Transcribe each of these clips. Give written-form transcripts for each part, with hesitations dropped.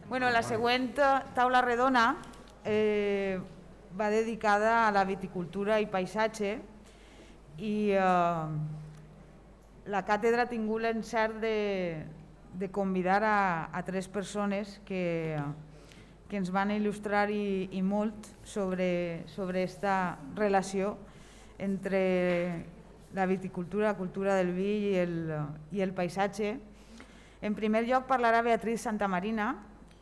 Bueno, la següent taula redona va dedicada a la viticultura i paisatge i la càtedra ha tingut l'encert de convidar a tres persones que ens van il·lustrar i molt sobre esta relació entre la viticultura, la cultura del vi i el paisatge. En primer lloc parlarà Beatriz Santamarina,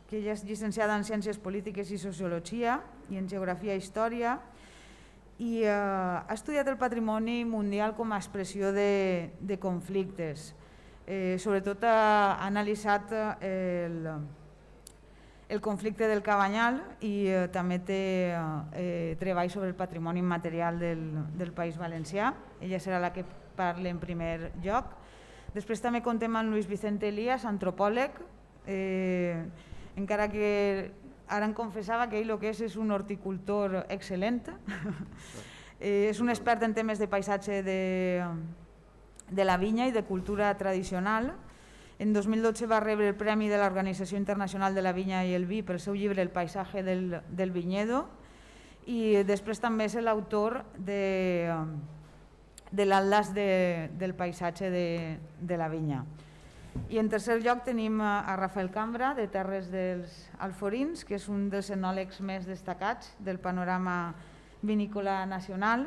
que ella és llicenciada en Ciències Polítiques i Sociologia i en Geografia i Història i ha estudiat el patrimoni mundial com a expressió de conflictes. Sobretot ha analitzat el conflicte del Cabanyal i també té treball sobre el patrimoni immaterial del País Valencià. Ella serà la que parli en primer lloc. Després també contem amb Luis Vicente Elías, antropòleg, encara que ara em confessava que ell el que és un horticultor excel·lent. És un expert en temes de paisatge de la vinya i de cultura tradicional. En 2012 va rebre el Premi de l'Organització Internacional de la Vinya i el Vi pel seu llibre El paisatge del viñedo i després també és l'autor de l'Atlas del paisatge de la vinya. I en tercer lloc tenim a Rafael Cambra, de Terres dels Alforins, que és un dels enòlegs més destacats del panorama vinícola nacional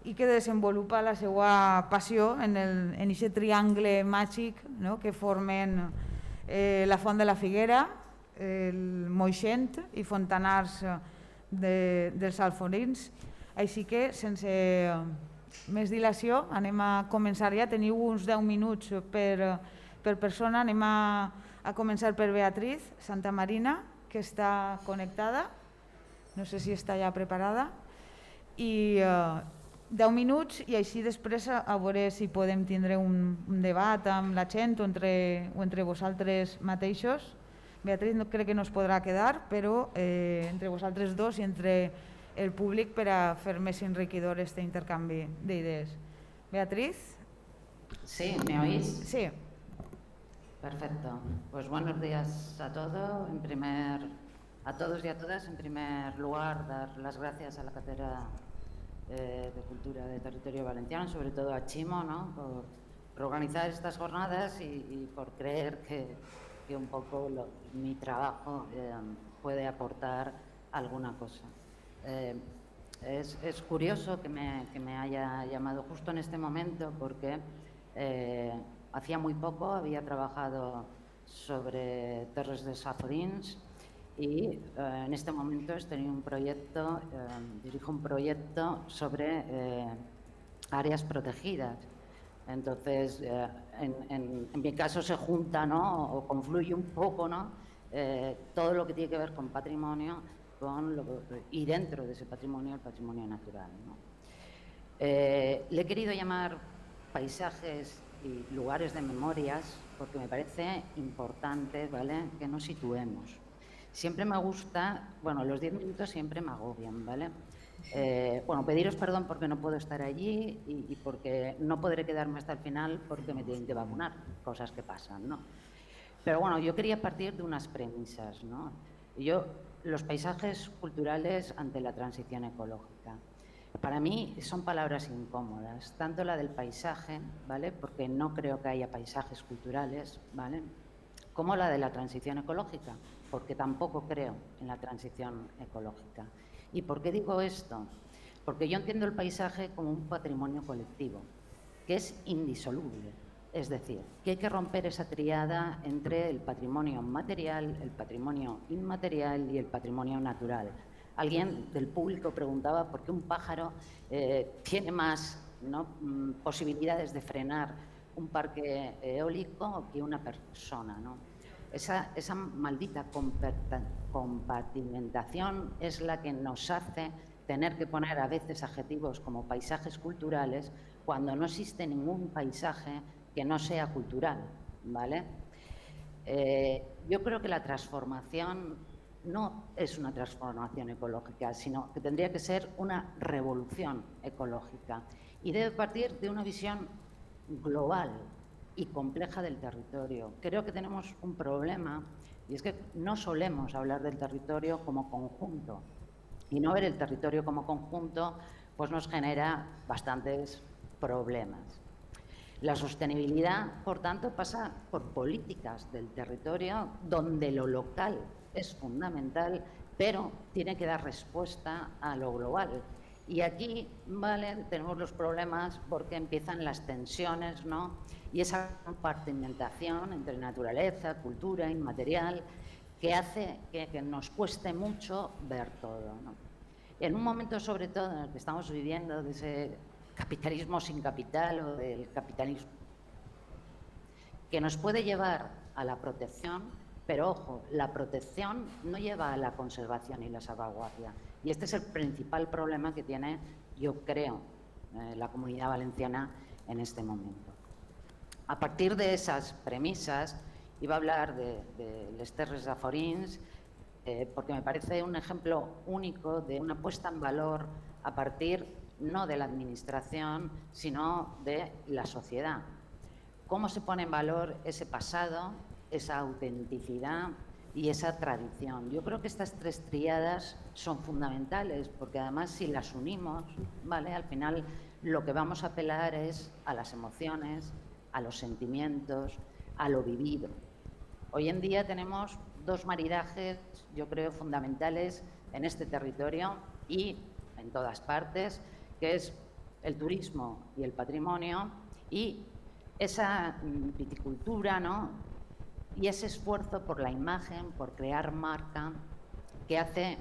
i que desenvolupa la seva passió en aquest triangle màgic que formen la Font de la Figuera, el Moixent i Fontanars dels Alforins. Així que, sense més dilació, anem a començar ja. Teniu uns 10 minuts per persona. Anem a començar per Beatriz Santamarina, que està connectada. No sé si està ja preparada. I 10 minuts i així després a veure si podem tindre un debat amb la gent o entre vosaltres mateixos. Beatriz crec que no es podrà quedar, però entre vosaltres dos i entre el públic per a fer més enriquidor este intercanvi d'idees. Beatriz. Sí, ¿me oís? Sí. Perfecto. Pues buenos días a todos. A todos y a todas, en primer lugar, dar las gracias a la Cátedra de Cultura de Territorio Valenciano, sobre todo a Chimo, ¿no?, por organizar estas jornadas y por creer que un poco mi trabajo puede aportar alguna cosa. Es curioso que me haya llamado justo en este momento porque hacía muy poco había trabajado sobre Terres dels Alforins y en este momento dirijo un proyecto sobre áreas protegidas. Entonces, en mi caso se junta, ¿no?, o confluye un poco, ¿no?, todo lo que tiene que ver con patrimonio y dentro de ese patrimonio el patrimonio natural, ¿no? Le he querido llamar paisajes y lugares de memorias porque me parece importante, ¿vale?, que nos situemos. Siempre me gusta, los 10 minutos siempre me agobian, ¿vale? Pediros perdón porque no puedo estar allí y porque no podré quedarme hasta el final porque me tienen que vacunar, cosas que pasan, ¿no? Pero yo quería partir de unas premisas, ¿no? Los paisajes culturales ante la transición ecológica. Para mí son palabras incómodas, tanto la del paisaje, ¿vale?, porque no creo que haya paisajes culturales, ¿vale?, como la de la transición ecológica, porque tampoco creo en la transición ecológica. ¿Y por qué digo esto? Porque yo entiendo el paisaje como un patrimonio colectivo, que es indisoluble. Es decir, que hay que romper esa tríada entre el patrimonio material, el patrimonio inmaterial y el patrimonio natural. Alguien del público preguntaba por qué un pájaro tiene más, ¿no?, posibilidades de frenar un parque eólico que una persona, ¿no? Esa maldita compartimentación es la que nos hace tener que poner a veces adjetivos como paisajes culturales cuando no existe ningún paisaje que no sea cultural, ¿vale? Yo creo que la transformación no es una transformación ecológica, sino que tendría que ser una revolución ecológica y debe partir de una visión global y compleja del territorio. Creo que tenemos un problema Y es que no solemos hablar del territorio como conjunto. Y no ver el territorio como conjunto pues nos genera bastantes problemas. La sostenibilidad, por tanto, pasa por políticas del territorio donde lo local es fundamental, pero tiene que dar respuesta a lo global. Y aquí, ¿vale?, tenemos los problemas porque empiezan las tensiones, ¿no?, y esa compartimentación entre naturaleza, cultura, inmaterial, que hace que nos cueste mucho ver todo, ¿no? En un momento, sobre todo, en el que estamos viviendo de ese capitalismo sin capital o del capitalismo que nos puede llevar a la protección, pero ojo, la protección no lleva a la conservación y la salvaguardia. Y este es el principal problema que tiene, yo creo, la Comunidad Valenciana en este momento. A partir de esas premisas, iba a hablar de les Terres d'Aforins, porque me parece un ejemplo único de una puesta en valor a partir no de la administración, sino de la sociedad. ¿Cómo se pone en valor ese pasado, esa autenticidad y esa tradición? Yo creo que estas tres tríadas son fundamentales, porque además si las unimos, ¿vale?, al final lo que vamos a apelar es a las emociones, a los sentimientos, a lo vivido. Hoy en día tenemos dos maridajes, yo creo, fundamentales en este territorio y en todas partes, que es el turismo y el patrimonio, y esa viticultura, ¿no?, y ese esfuerzo por la imagen, por crear marca, que hace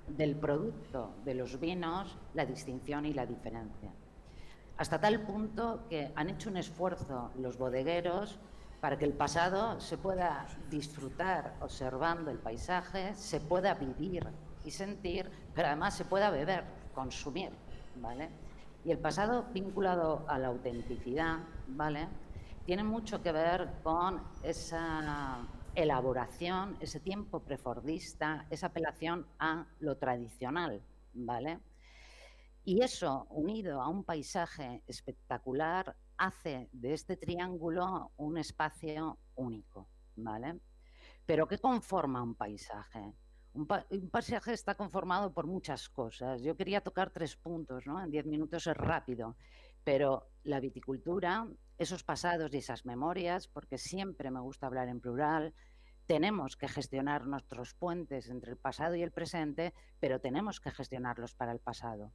del producto de los vinos la distinción y la diferencia. Hasta tal punto que han hecho un esfuerzo los bodegueros para que el pasado se pueda disfrutar observando el paisaje, se pueda vivir y sentir, pero además se pueda beber, consumir, ¿vale? Y el pasado vinculado a la autenticidad, ¿vale?, tiene mucho que ver con esa elaboración, ese tiempo prefordista, esa apelación a lo tradicional, ¿vale? Y eso, unido a un paisaje espectacular, hace de este triángulo un espacio único, ¿vale? Pero ¿qué conforma un paisaje? Un paisaje está conformado por muchas cosas. Yo quería tocar 3 puntos, ¿no? En 10 minutos es rápido, pero la viticultura, esos pasados y esas memorias, porque siempre me gusta hablar en plural, tenemos que gestionar nuestros puentes entre el pasado y el presente, pero tenemos que gestionarlos para el pasado.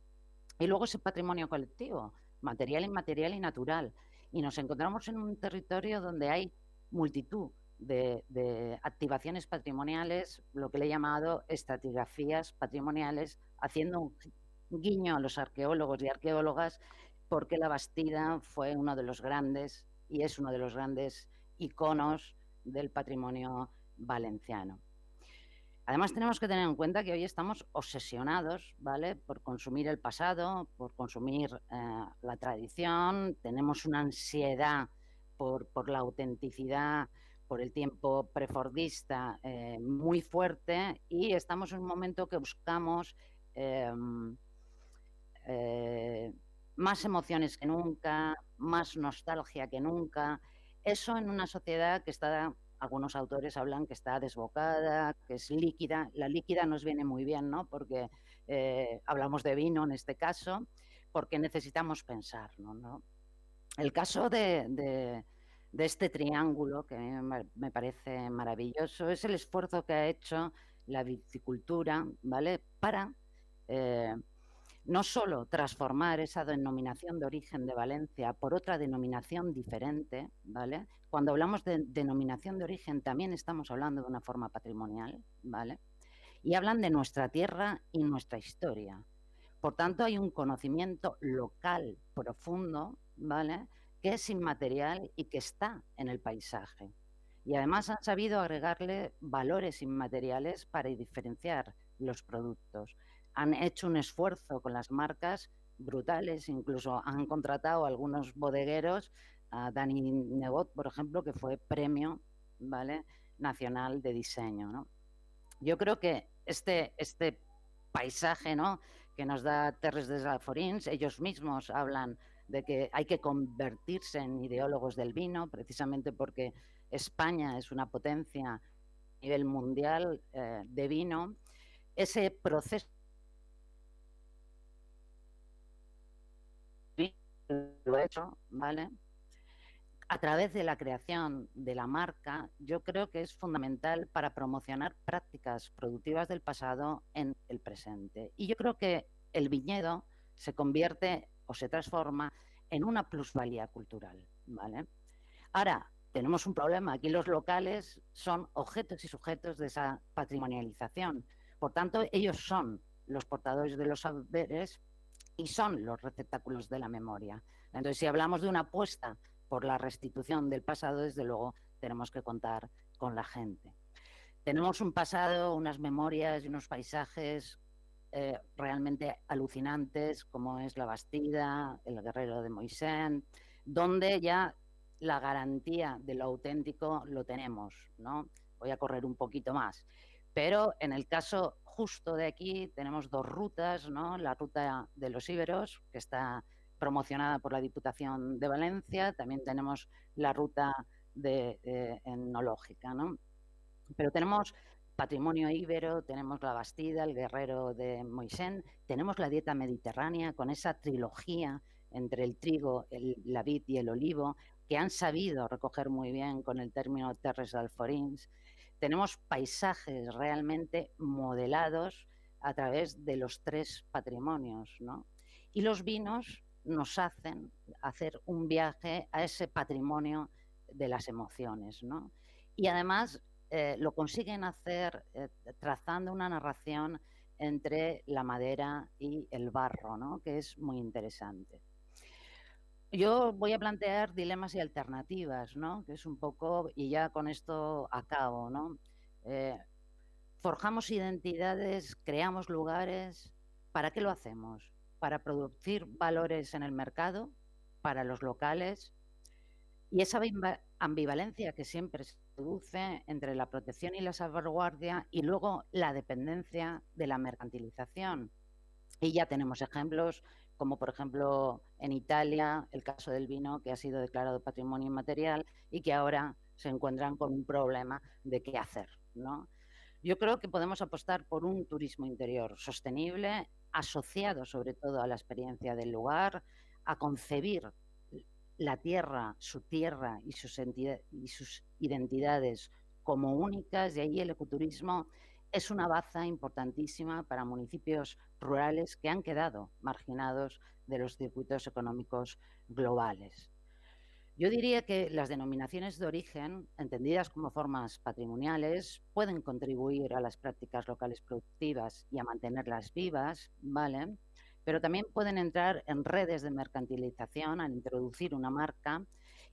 Y luego ese patrimonio colectivo, material, inmaterial y natural. Y nos encontramos en un territorio donde hay multitud de activaciones patrimoniales, lo que le he llamado estratigrafías patrimoniales, haciendo un guiño a los arqueólogos y arqueólogas, porque la Bastida fue uno de los grandes y es uno de los grandes iconos del patrimonio valenciano. Además, tenemos que tener en cuenta que hoy estamos obsesionados, ¿vale?, por consumir el pasado, por consumir la tradición, tenemos una ansiedad por la autenticidad, por el tiempo prefordista muy fuerte, y estamos en un momento que buscamos más emociones que nunca, más nostalgia que nunca. Eso en una sociedad que está, algunos autores hablan que está desbocada, que es líquida. La líquida nos viene muy bien, ¿no?, porque hablamos de vino en este caso, porque necesitamos pensar, ¿no? El caso de este triángulo, que a mí me parece maravilloso, es el esfuerzo que ha hecho la viticultura, ¿vale?, para no solo transformar esa denominación de origen de Valencia por otra denominación diferente, ¿vale? Cuando hablamos de denominación de origen también estamos hablando de una forma patrimonial, ¿vale? Y hablan de nuestra tierra y nuestra historia. Por tanto, hay un conocimiento local profundo, ¿vale?, que es inmaterial y que está en el paisaje. Y además han sabido agregarle valores inmateriales para diferenciar los productos. Han hecho un esfuerzo con las marcas brutales, incluso han contratado a algunos bodegueros, a Dani Nebot, por ejemplo, que fue premio, ¿vale?, nacional de diseño, ¿no? Yo creo que este paisaje, ¿no?, que nos da Terres d'Aforins, ellos mismos hablan de que hay que convertirse en ideólogos del vino, precisamente porque España es una potencia nivel mundial de vino, ese proceso lo he hecho, ¿vale? A través de la creación de la marca, yo creo que es fundamental para promocionar prácticas productivas del pasado en el presente. Y yo creo que el viñedo se convierte o se transforma en una plusvalía cultural, ¿vale? Ahora, tenemos un problema. Aquí los locales son objetos y sujetos de esa patrimonialización. Por tanto, ellos son los portadores de los saberes y son los receptáculos de la memoria. Entonces, si hablamos de una apuesta por la restitución del pasado, desde luego tenemos que contar con la gente. Tenemos un pasado, unas memorias y unos paisajes realmente alucinantes, como es la Bastida, el Guerrero de Moisén, donde ya la garantía de lo auténtico lo tenemos, ¿no? Voy a correr un poquito más. Pero en el caso justo de aquí tenemos dos rutas, ¿no? La ruta de los íberos, que está promocionada por la Diputación de Valencia, también tenemos la ruta etnológica, ¿no? Pero tenemos patrimonio íbero, tenemos la Bastida, el Guerrero de Moisén, tenemos la dieta mediterránea con esa trilogía entre el trigo, la vid y el olivo, que han sabido recoger muy bien con el término terres d'alforins. Tenemos paisajes realmente modelados a través de los tres patrimonios, ¿no? Y los vinos nos hacen hacer un viaje a ese patrimonio de las emociones, ¿no? Y además lo consiguen hacer trazando una narración entre la madera y el barro, ¿no? Que es muy interesante. Yo voy a plantear dilemas y alternativas, ¿no? Que es un poco, y ya con esto acabo, ¿no? Forjamos identidades, creamos lugares. ¿Para qué lo hacemos? Para producir valores en el mercado, para los locales, y esa ambivalencia que siempre se produce entre la protección y la salvaguardia y luego la dependencia de la mercantilización. Y ya tenemos ejemplos, como por ejemplo en Italia, el caso del vino que ha sido declarado patrimonio inmaterial y que ahora se encuentran con un problema de qué hacer, ¿no? Yo creo que podemos apostar por un turismo interior sostenible, asociado sobre todo a la experiencia del lugar, a concebir la tierra y sus identidades como únicas, y ahí el ecoturismo es una baza importantísima para municipios rurales que han quedado marginados de los circuitos económicos globales. Yo diría que las denominaciones de origen, entendidas como formas patrimoniales, pueden contribuir a las prácticas locales productivas y a mantenerlas vivas, ¿vale? Pero también pueden entrar en redes de mercantilización al introducir una marca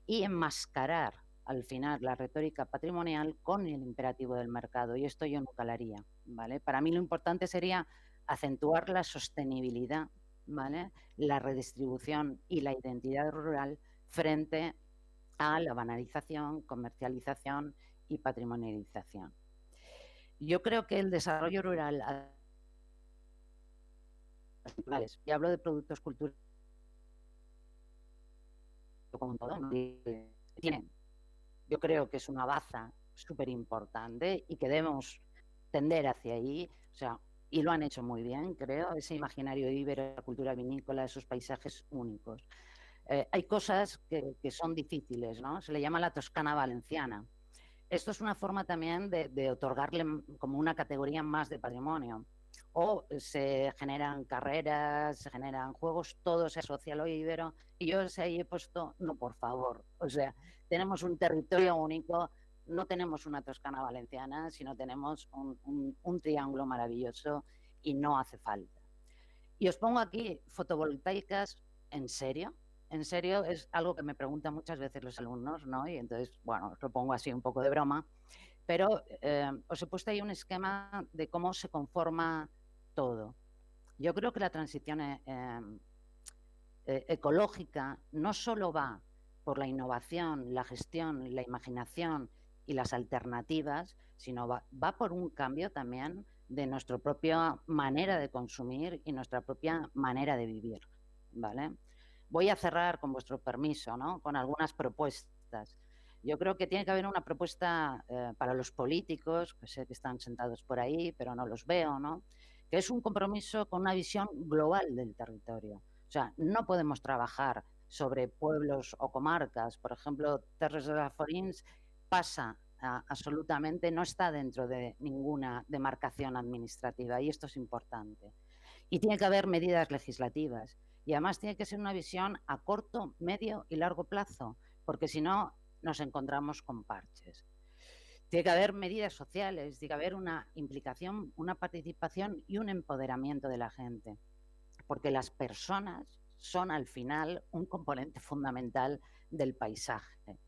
y enmascarar al final la retórica patrimonial con el imperativo del mercado. Y esto yo nunca lo haría, ¿vale? Para mí lo importante sería acentuar la sostenibilidad, ¿vale? La redistribución y la identidad rural frente a la banalización, comercialización y patrimonialización. Yo creo que el desarrollo rural, y hablo de productos culturales como todo, ¿no? Yo creo que es una baza súper importante y que debemos tender hacia ahí, o sea, y lo han hecho muy bien, creo, ese imaginario íbero, la cultura vinícola, esos paisajes únicos. Hay cosas que son difíciles, ¿no? Se le llama la Toscana valenciana. Esto es una forma también de otorgarle como una categoría más de patrimonio. O se generan carreras, se generan juegos, todo se asocia a lo íbero, y yo ahí he puesto, no, por favor. O sea, tenemos un territorio único, no tenemos una Toscana valenciana, sino tenemos un triángulo maravilloso y no hace falta. Y os pongo aquí fotovoltaicas, ¿en serio? En serio, es algo que me preguntan muchas veces los alumnos, ¿no? Y entonces, bueno, os lo pongo así un poco de broma, pero os he puesto ahí un esquema de cómo se conforma todo. Yo creo que la transición ecológica no solo va por la innovación, la gestión, la imaginación y las alternativas, sino va por un cambio también de nuestra propia manera de consumir y nuestra propia manera de vivir, ¿vale? Voy a cerrar, con vuestro permiso, ¿no? Con algunas propuestas. Yo creo que tiene que haber una propuesta para los políticos, que sé que están sentados por ahí, pero no los veo, ¿no? Que es un compromiso con una visión global del territorio. O sea, no podemos trabajar sobre pueblos o comarcas. Por ejemplo, Terres de las Forins pasa absolutamente, no está dentro de ninguna demarcación administrativa y esto es importante. Y tiene que haber medidas legislativas y además tiene que ser una visión a corto, medio y largo plazo, porque si no nos encontramos con parches. Tiene que haber medidas sociales, tiene que haber una implicación, una participación y un empoderamiento de la gente, porque las personas son al final un componente fundamental del paisaje.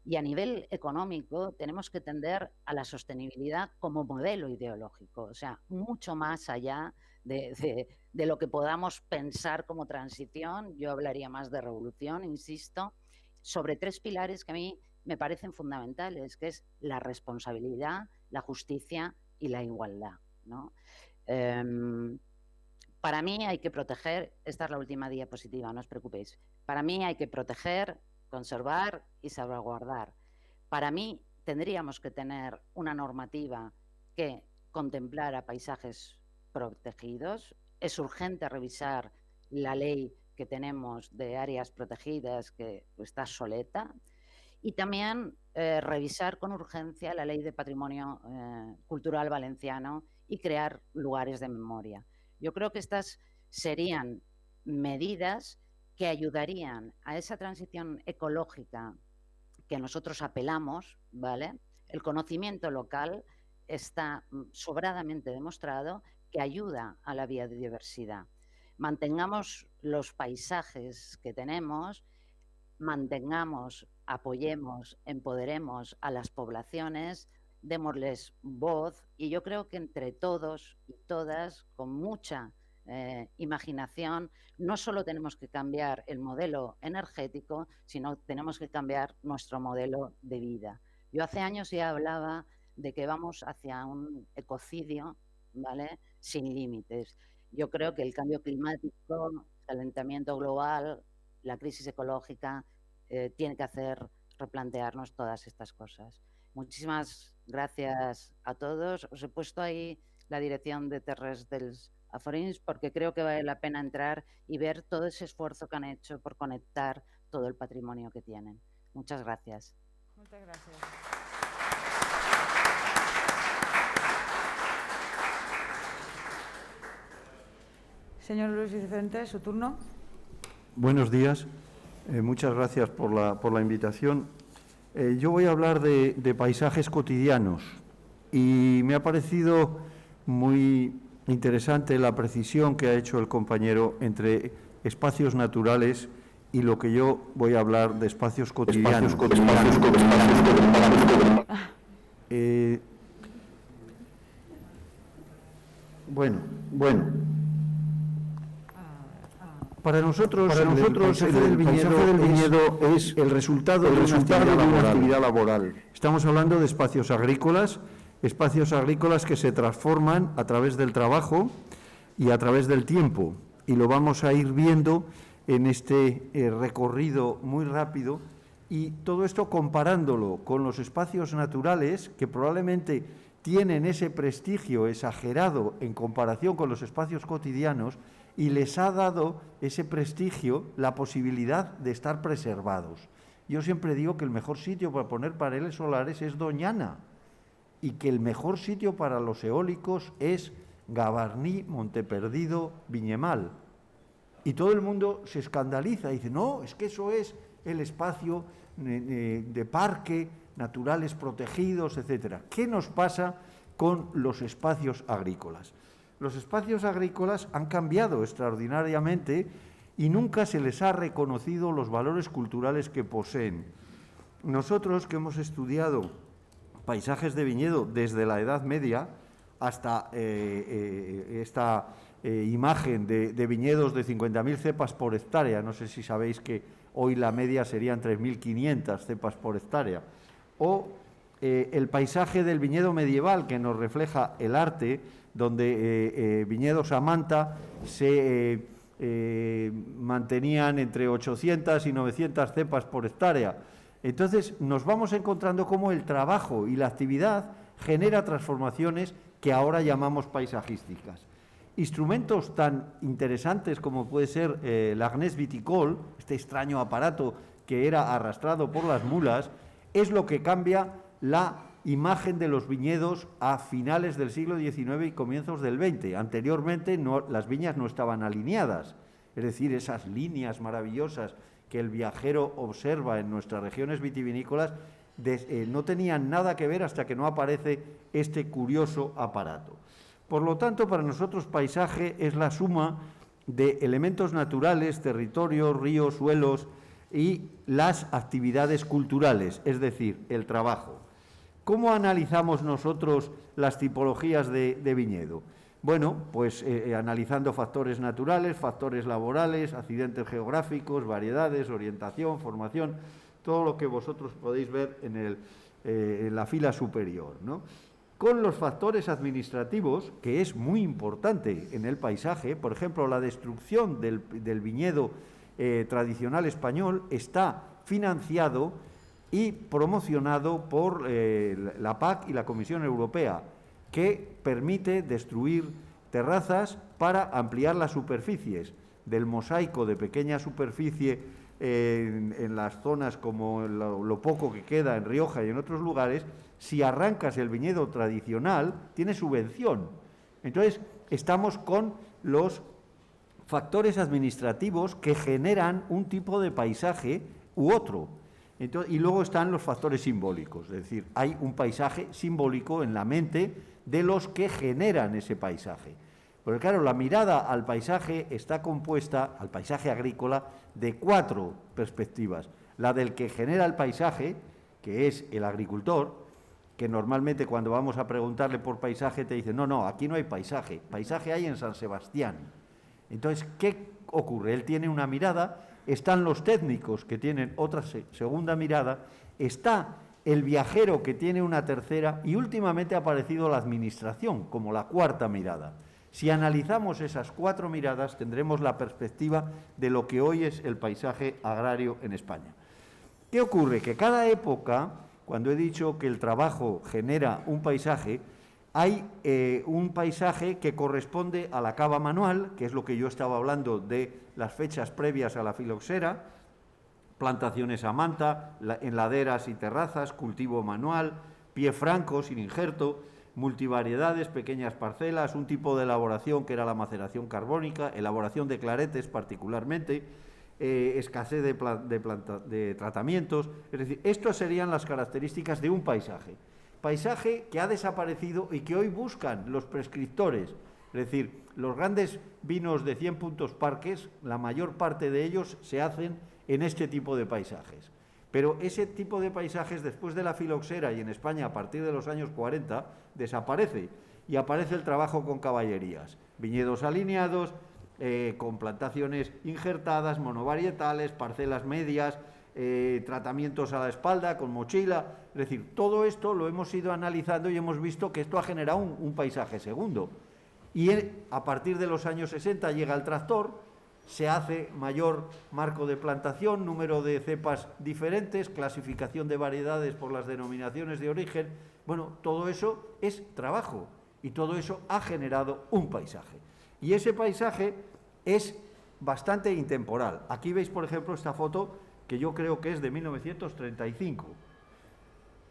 Y a nivel económico tenemos que tender a la sostenibilidad como modelo ideológico, o sea, mucho más allá de lo que podamos pensar como transición. Yo hablaría más de revolución, insisto, sobre 3 pilares que a mí me parecen fundamentales, que es la responsabilidad, la justicia y la igualdad, ¿no? Para mí hay que proteger, esta es la última diapositiva, no os preocupéis, para mí hay que proteger, conservar y salvaguardar. Para mí tendríamos que tener una normativa que contemplara paisajes protegidos. Es urgente revisar la ley que tenemos de áreas protegidas, que está obsoleta, y también revisar con urgencia la ley de patrimonio cultural valenciano y crear lugares de memoria. Yo creo que estas serían medidas que ayudarían a esa transición ecológica que nosotros apelamos, ¿vale? El conocimiento local está sobradamente demostrado que ayuda a la biodiversidad. Mantengamos los paisajes que tenemos, mantengamos, apoyemos, empoderemos a las poblaciones, démosles voz y yo creo que entre todos y todas, con mucha imaginación, no solo tenemos que cambiar el modelo energético, sino tenemos que cambiar nuestro modelo de vida. Yo hace años ya hablaba de que vamos hacia un ecocidio, ¿vale?, sin límites. Yo creo que el cambio climático, el calentamiento global, la crisis ecológica, tiene que hacer replantearnos todas estas cosas. Muchísimas gracias a todos. Os he puesto ahí la dirección de Terres dels Forins porque creo que vale la pena entrar y ver todo ese esfuerzo que han hecho por conectar todo el patrimonio que tienen. Muchas gracias. Muchas gracias. Señor Luis Vicente, su turno. Buenos días. Muchas gracias por la invitación. Yo voy a hablar de paisajes cotidianos y me ha parecido muy interesante la precisión que ha hecho el compañero entre espacios naturales y lo que yo voy a hablar de espacios cotidianos. Bueno. Para nosotros el paisaje del viñedo es el resultado de una actividad laboral. Estamos hablando de espacios agrícolas que se transforman a través del trabajo y a través del tiempo. Y lo vamos a ir viendo en este recorrido muy rápido. Y todo esto comparándolo con los espacios naturales que probablemente tienen ese prestigio exagerado en comparación con los espacios cotidianos y les ha dado ese prestigio la posibilidad de estar preservados. Yo siempre digo que el mejor sitio para poner paneles solares es Doñana y que el mejor sitio para los eólicos es Gavarní, Monteperdido, Viñemal. Y todo el mundo se escandaliza y dice, no, es que eso es el espacio de parque, naturales protegidos, etcétera. ¿Qué nos pasa con los espacios agrícolas? Los espacios agrícolas han cambiado extraordinariamente y nunca se les ha reconocido los valores culturales que poseen. Nosotros que hemos estudiado paisajes de viñedo desde la Edad Media hasta esta imagen de viñedos de 50.000 cepas por hectárea, no sé si sabéis que hoy la media serían 3.500 cepas por hectárea, o el paisaje del viñedo medieval que nos refleja el arte, donde viñedos a manta se mantenían entre 800 y 900 cepas por hectárea. Entonces nos vamos encontrando cómo el trabajo y la actividad genera transformaciones que ahora llamamos paisajísticas. Instrumentos tan interesantes como puede ser l'Agnès viticole, este extraño aparato que era arrastrado por las mulas, es lo que cambia la imagen de los viñedos a finales del siglo XIX y comienzos del XX. Anteriormente las viñas no estaban alineadas, es decir, esas líneas maravillosas que el viajero observa en nuestras regiones vitivinícolas no tenían nada que ver hasta que no aparece este curioso aparato. Por lo tanto, para nosotros paisaje es la suma de elementos naturales, territorios, ríos, suelos y las actividades culturales, es decir, el trabajo. ¿Cómo analizamos nosotros las tipologías de viñedo? Bueno, pues analizando factores naturales, factores laborales, accidentes geográficos, variedades, orientación, formación, todo lo que vosotros podéis ver en la fila superior, ¿no? Con los factores administrativos, que es muy importante en el paisaje, por ejemplo, la destrucción del viñedo tradicional español está financiado y promocionado por la PAC y la Comisión Europea, que permite destruir terrazas para ampliar las superficies del mosaico de pequeña superficie en las zonas como lo poco que queda en Rioja y en otros lugares. Si arrancas el viñedo tradicional, tiene subvención. Entonces, estamos con los factores administrativos que generan un tipo de paisaje u otro. Entonces, y luego están los factores simbólicos, es decir, hay un paisaje simbólico en la mente de los que generan ese paisaje. Porque claro, la mirada al paisaje está compuesta, al paisaje agrícola, de 4 perspectivas. La del que genera el paisaje, que es el agricultor, que normalmente cuando vamos a preguntarle por paisaje te dice, no, aquí no hay paisaje, paisaje hay en San Sebastián. Entonces, ¿qué ocurre? Él tiene una mirada, están los técnicos que tienen otra segunda mirada, está el viajero que tiene una tercera y últimamente ha aparecido la administración como la 4ª mirada. Si analizamos esas 4 miradas tendremos la perspectiva de lo que hoy es el paisaje agrario en España. ¿Qué ocurre? Que cada época, cuando he dicho que el trabajo genera un paisaje, hay un paisaje que corresponde a la cava manual, que es lo que yo estaba hablando de las fechas previas a la filoxera, plantaciones a manta, en laderas y terrazas, cultivo manual, pie franco sin injerto, multivariedades, pequeñas parcelas, un tipo de elaboración que era la maceración carbónica, elaboración de claretes particularmente, escasez de tratamientos. Es decir, estas serían las características de un paisaje. Paisaje que ha desaparecido y que hoy buscan los prescriptores. Es decir, los grandes vinos de 100 puntos Parques, la mayor parte de ellos se hacen en este tipo de paisajes. Pero ese tipo de paisajes, después de la filoxera y en España a partir de los años 40, desaparece y aparece el trabajo con caballerías, viñedos alineados, con plantaciones injertadas, monovarietales, parcelas medias, tratamientos a la espalda, con mochila. Es decir, todo esto lo hemos ido analizando y hemos visto que esto ha generado un paisaje segundo. Y a partir de los años 60 llega el tractor, se hace mayor marco de plantación, número de cepas diferentes, clasificación de variedades por las denominaciones de origen. Bueno, todo eso es trabajo y todo eso ha generado un paisaje. Y ese paisaje es bastante intemporal. Aquí veis, por ejemplo, esta foto que yo creo que es de 1935.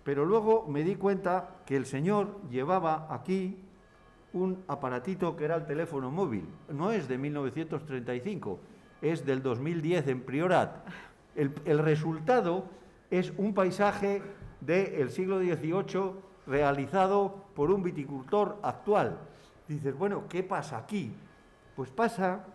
Pero luego me di cuenta que el señor llevaba aquí un aparatito que era el teléfono móvil. No es de 1935, es del 2010 en Priorat. El resultado es un paisaje del siglo XVIII realizado por un viticultor actual. Dices, bueno, ¿qué pasa aquí? Pues pasa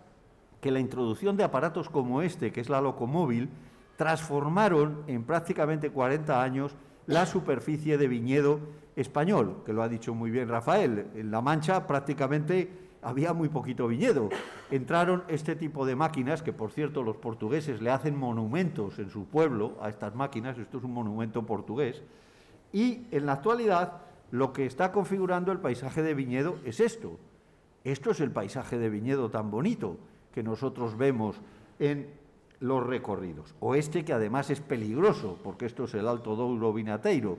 que la introducción de aparatos como este, que es la locomóvil, transformaron en prácticamente 40 años la superficie de viñedo español, que lo ha dicho muy bien Rafael. En La Mancha prácticamente había muy poquito viñedo. Entraron este tipo de máquinas, que por cierto los portugueses le hacen monumentos en su pueblo a estas máquinas, esto es un monumento portugués, y en la actualidad lo que está configurando el paisaje de viñedo es esto. Esto es el paisaje de viñedo tan bonito que nosotros vemos en los recorridos. Oeste, que además es peligroso, porque esto es el Alto Douro Vinateiro,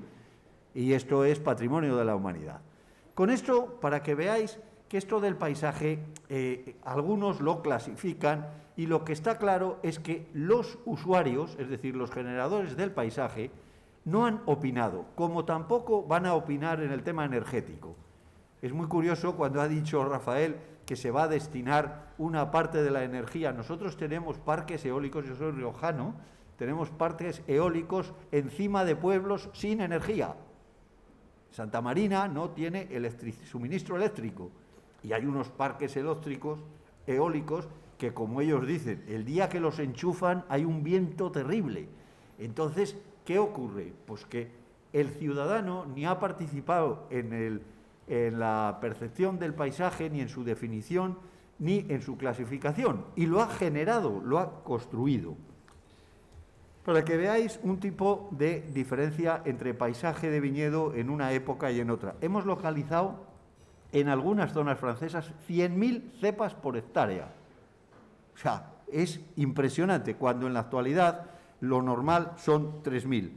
y esto es patrimonio de la humanidad. Con esto, para que veáis que esto del paisaje, algunos lo clasifican, y lo que está claro es que los usuarios, es decir, los generadores del paisaje, no han opinado, como tampoco van a opinar en el tema energético. Es muy curioso cuando ha dicho Rafael que se va a destinar una parte de la energía. Nosotros tenemos parques eólicos, yo soy riojano, tenemos parques eólicos encima de pueblos sin energía. Santa Marina no tiene suministro eléctrico y hay unos parques eólicos que, como ellos dicen, el día que los enchufan hay un viento terrible. Entonces, ¿qué ocurre? Pues que el ciudadano ni ha participado en la percepción del paisaje, ni en su definición, ni en su clasificación, y lo ha generado, lo ha construido. Para que veáis un tipo de diferencia entre paisaje de viñedo en una época y en otra. Hemos localizado en algunas zonas francesas 100.000 cepas por hectárea. O sea, es impresionante, cuando en la actualidad lo normal son 3.000.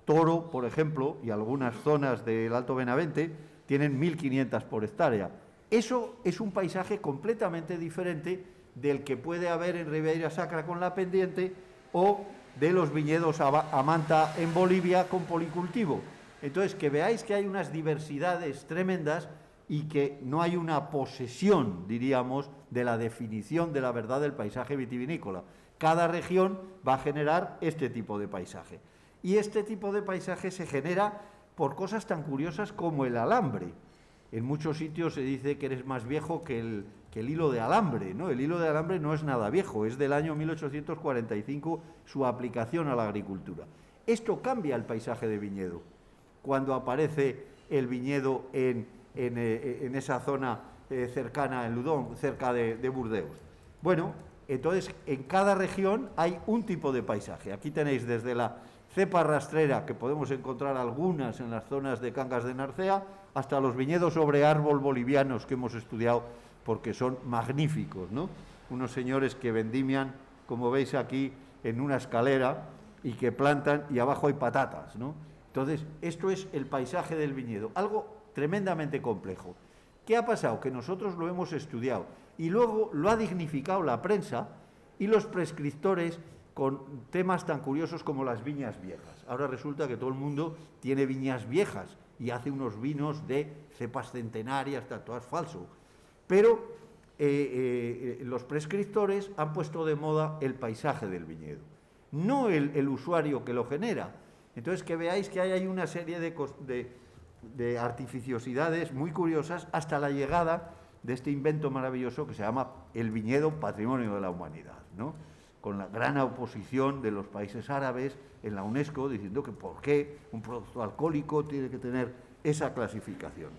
Toro, por ejemplo, y algunas zonas del Alto Benavente tienen 1.500 por hectárea. Eso es un paisaje completamente diferente del que puede haber en Ribeira Sacra con la pendiente o de los viñedos a manta en Bolivia con policultivo. Entonces, que veáis que hay unas diversidades tremendas y que no hay una posesión, diríamos, de la definición de la verdad del paisaje vitivinícola. Cada región va a generar este tipo de paisaje. Y este tipo de paisaje se genera por cosas tan curiosas como el alambre. En muchos sitios se dice que eres más viejo que el hilo de alambre, ¿no? El hilo de alambre no es nada viejo, es del año 1845 su aplicación a la agricultura. Esto cambia el paisaje de viñedo. Cuando aparece el viñedo en esa zona cercana, en Ludón, cerca de Burdeos. Bueno, entonces en cada región hay un tipo de paisaje. Aquí tenéis desde la cepa rastrera, que podemos encontrar algunas en las zonas de Cangas de Narcea, hasta los viñedos sobre árbol bolivianos que hemos estudiado, porque son magníficos, ¿no? Unos señores que vendimian, como veis aquí, en una escalera, y que plantan, y abajo hay patatas, ¿no? Entonces, esto es el paisaje del viñedo, algo tremendamente complejo. ¿Qué ha pasado? Que nosotros lo hemos estudiado, y luego lo ha dignificado la prensa y los prescriptores con temas tan curiosos como las viñas viejas. Ahora resulta que todo el mundo tiene viñas viejas y hace unos vinos de cepas centenarias, todo es falso. Pero los prescriptores han puesto de moda el paisaje del viñedo, no el usuario que lo genera. Entonces, que veáis que hay una serie de artificiosidades muy curiosas hasta la llegada de este invento maravilloso que se llama el viñedo patrimonio de la humanidad, ¿no? Con la gran oposición de los países árabes en la UNESCO, diciendo que por qué un producto alcohólico tiene que tener esa clasificación.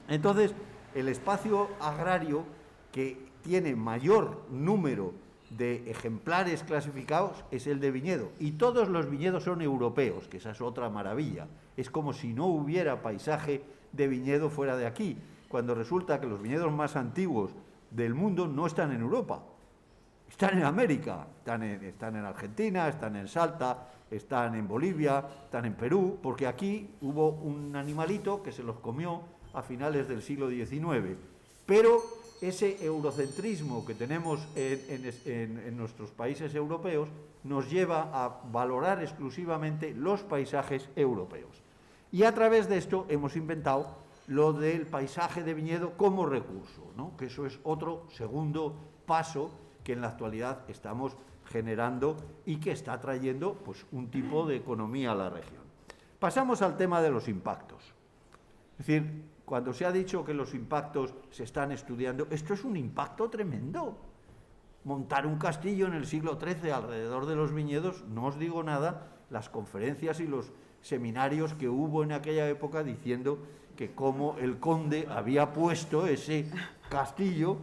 Entonces, el espacio agrario que tiene mayor número de ejemplares clasificados es el de viñedo, y todos los viñedos son europeos, que esa es otra maravilla. Es como si no hubiera paisaje de viñedo fuera de aquí, cuando resulta que los viñedos más antiguos del mundo no están en Europa. Están en América, están en Argentina, están en Salta, están en Bolivia, están en Perú, porque aquí hubo un animalito que se los comió a finales del siglo XIX. Pero ese eurocentrismo que tenemos en nuestros países europeos nos lleva a valorar exclusivamente los paisajes europeos. Y a través de esto hemos inventado lo del paisaje de viñedo como recurso, ¿no? Que eso es otro segundo paso que en la actualidad estamos generando y que está trayendo pues, un tipo de economía a la región. Pasamos al tema de los impactos. Es decir, cuando se ha dicho que los impactos se están estudiando, esto es un impacto tremendo. Montar un castillo en el siglo XIII alrededor de los viñedos, no os digo nada, las conferencias y los seminarios que hubo en aquella época diciendo que cómo el conde había puesto ese castillo,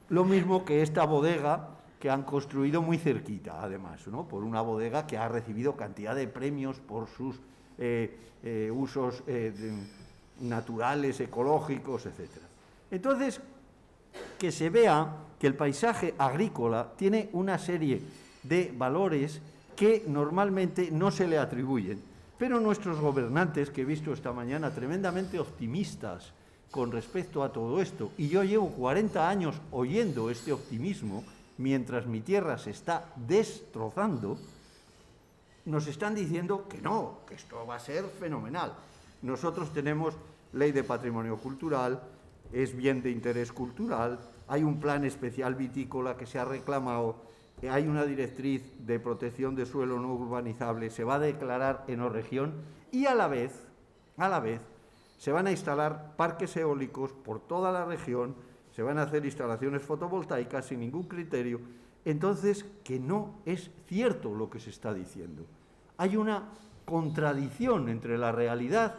lo mismo que esta bodega que han construido muy cerquita, además, ¿no? Por una bodega que ha recibido cantidad de premios por sus usos naturales, ecológicos, etc. Entonces, que se vea que el paisaje agrícola tiene una serie de valores que normalmente no se le atribuyen. Pero nuestros gobernantes, que he visto esta mañana tremendamente optimistas con respecto a todo esto, y yo llevo 40 años oyendo este optimismo, mientras mi tierra se está destrozando, nos están diciendo que no, que esto va a ser fenomenal. Nosotros tenemos ley de patrimonio cultural, es bien de interés cultural, hay un plan especial vitícola que se ha reclamado, hay una directriz de protección de suelo no urbanizable, se va a declarar enorregión y a la vez se van a instalar parques eólicos por toda la región, se van a hacer instalaciones fotovoltaicas sin ningún criterio. Entonces, que no es cierto lo que se está diciendo. Hay una contradicción entre la realidad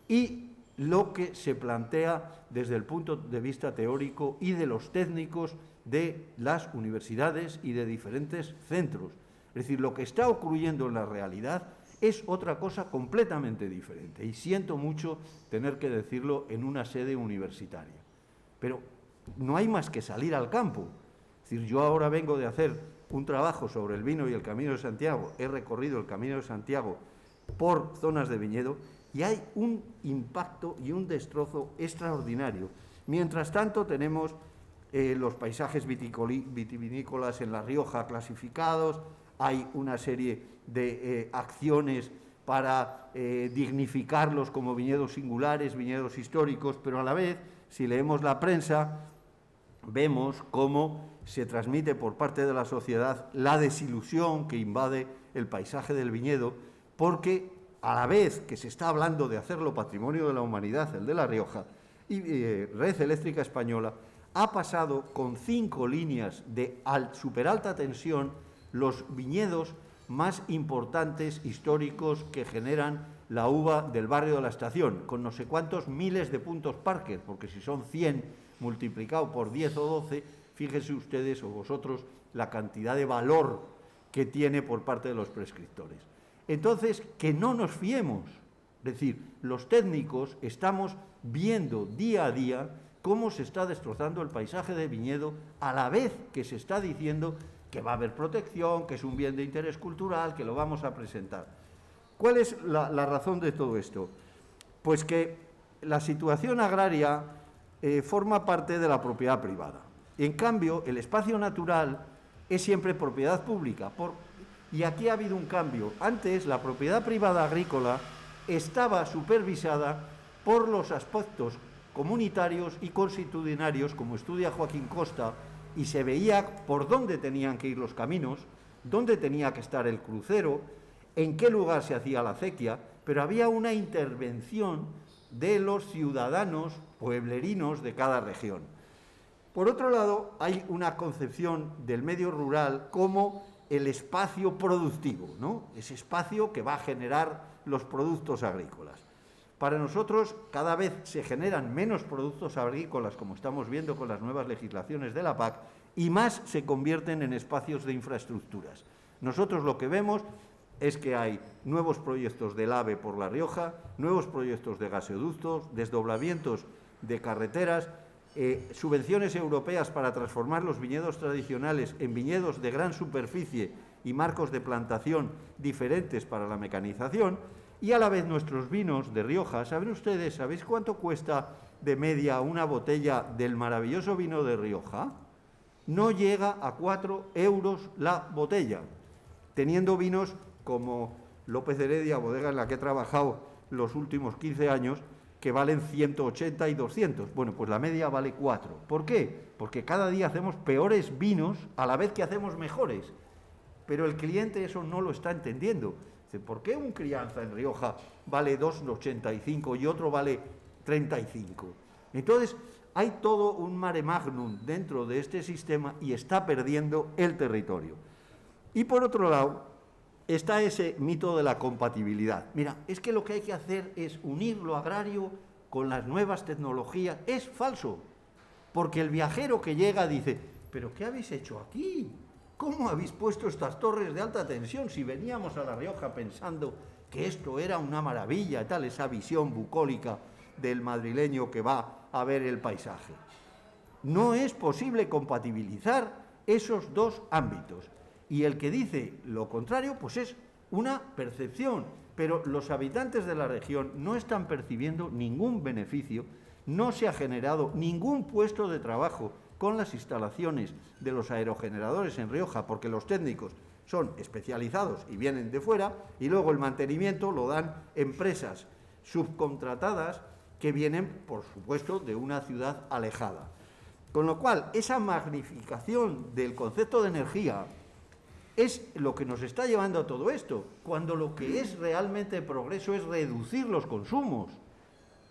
y lo que se plantea desde el punto de vista teórico y de los técnicos de las universidades y de diferentes centros. Es decir, lo que está ocurriendo en la realidad es otra cosa completamente diferente. Y siento mucho tener que decirlo en una sede universitaria. Pero no hay más que salir al campo. Es decir, yo ahora vengo de hacer un trabajo sobre el vino y el Camino de Santiago. He recorrido el Camino de Santiago por zonas de viñedo y hay un impacto y un destrozo extraordinario. Mientras tanto, tenemos los paisajes vitivinícolas en La Rioja clasificados, hay una serie de acciones para dignificarlos como viñedos singulares, viñedos históricos, pero a la vez, si leemos la prensa, vemos cómo se transmite por parte de la sociedad la desilusión que invade el paisaje del viñedo, porque a la vez que se está hablando de hacerlo patrimonio de la humanidad, el de La Rioja, y Red Eléctrica Española ha pasado con 5 líneas de superalta tensión los viñedos más importantes históricos que generan la uva del barrio de la Estación, con no sé cuántos miles de puntos Parker, porque si son 100 multiplicado por 10 o 12, fíjense ustedes o vosotros la cantidad de valor que tiene por parte de los prescriptores. Entonces, que no nos fiemos. Es decir, los técnicos estamos viendo día a día cómo se está destrozando el paisaje de viñedo a la vez que se está diciendo que va a haber protección, que es un bien de interés cultural, que lo vamos a presentar. ¿Cuál es la razón de todo esto? Pues que la situación agraria forma parte de la propiedad privada. En cambio, el espacio natural es siempre propiedad pública. Y aquí ha habido un cambio. Antes, la propiedad privada agrícola estaba supervisada por los aspectos comunitarios y constitucionarios, como estudia Joaquín Costa, y se veía por dónde tenían que ir los caminos, dónde tenía que estar el crucero, en qué lugar se hacía la acequia, pero había una intervención de los ciudadanos pueblerinos de cada región. Por otro lado, hay una concepción del medio rural como el espacio productivo, ¿no? Ese espacio que va a generar los productos agrícolas. Para nosotros, cada vez se generan menos productos agrícolas, como estamos viendo con las nuevas legislaciones de la PAC, y más se convierten en espacios de infraestructuras. Nosotros lo que vemos es que hay nuevos proyectos del AVE por La Rioja, nuevos proyectos de gasoductos, desdoblamientos de carreteras, subvenciones europeas para transformar los viñedos tradicionales en viñedos de gran superficie y marcos de plantación diferentes para la mecanización, y a la vez nuestros vinos de Rioja. ¿Saben ustedes, sabéis cuánto cuesta de media una botella del maravilloso vino de Rioja? No llega a 4 euros la botella, teniendo vinos como López Heredia, bodega en la que he trabajado los últimos 15 años, que valen 180 y 200. Bueno, pues la media vale 4. ¿Por qué? Porque cada día hacemos peores vinos a la vez que hacemos mejores. Pero el cliente eso no lo está entendiendo. Dice, ¿por qué un crianza en Rioja vale 2,85 y otro vale 35? Entonces, hay todo un mare magnum dentro de este sistema y está perdiendo el territorio. Y por otro lado, está ese mito de la compatibilidad. Mira, es que lo que hay que hacer es unir lo agrario con las nuevas tecnologías. Es falso, porque el viajero que llega dice, ¿pero qué habéis hecho aquí? ¿Cómo habéis puesto estas torres de alta tensión si veníamos a La Rioja pensando que esto era una maravilla y tal, esa visión bucólica del madrileño que va a ver el paisaje? No es posible compatibilizar esos dos ámbitos. Y el que dice lo contrario, pues es una percepción. Pero los habitantes de la región no están percibiendo ningún beneficio, no se ha generado ningún puesto de trabajo con las instalaciones de los aerogeneradores en Rioja, porque los técnicos son especializados y vienen de fuera, y luego el mantenimiento lo dan empresas subcontratadas que vienen, por supuesto, de una ciudad alejada. Con lo cual, esa magnificación del concepto de energía es lo que nos está llevando a todo esto, cuando lo que es realmente progreso es reducir los consumos,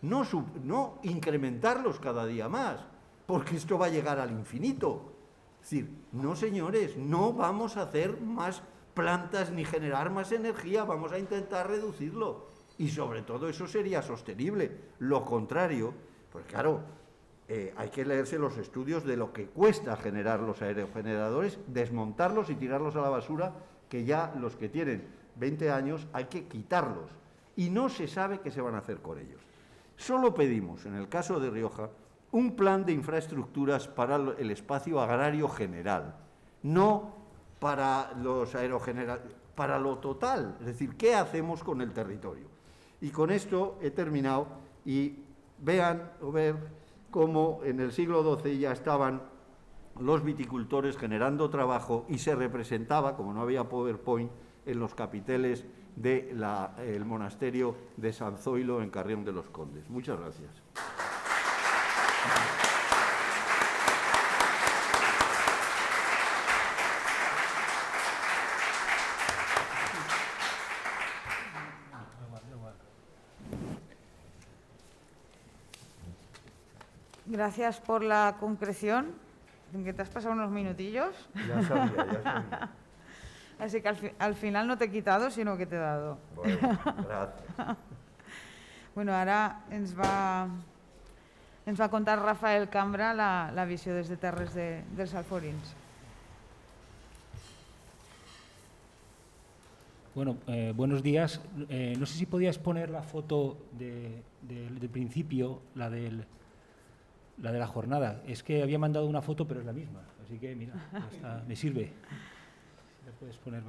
no incrementarlos cada día más, porque esto va a llegar al infinito. Es decir, no, señores, no vamos a hacer más plantas ni generar más energía, vamos a intentar reducirlo. Y sobre todo eso sería sostenible. Lo contrario, pues claro, hay que leerse los estudios de lo que cuesta generar los aerogeneradores, desmontarlos y tirarlos a la basura, que ya los que tienen 20 años hay que quitarlos. Y no se sabe qué se van a hacer con ellos. Solo pedimos, en el caso de Rioja, un plan de infraestructuras para el espacio agrario general, no para los aerogeneradores, para lo total, es decir, ¿qué hacemos con el territorio? Y con esto he terminado, y ver cómo en el siglo XII ya estaban los viticultores generando trabajo y se representaba, como no había PowerPoint, en los capiteles del monasterio de San Zoilo en Carrión de los Condes. Muchas gracias. Gracias por la concreción, en que te has pasado unos minutillos. Ya sabía. Así que al final no te he quitado, sino que te he dado. Bueno, gracias. Bueno, ara ens va contar Rafael Cambra la visió des de Terres dels Alforins. Bueno, buenos días. No sé si podías poner la foto del principio, la de la jornada. Es que había mandado una foto, pero es la misma. Así que, mira, ya está, me sirve. La puedes poner.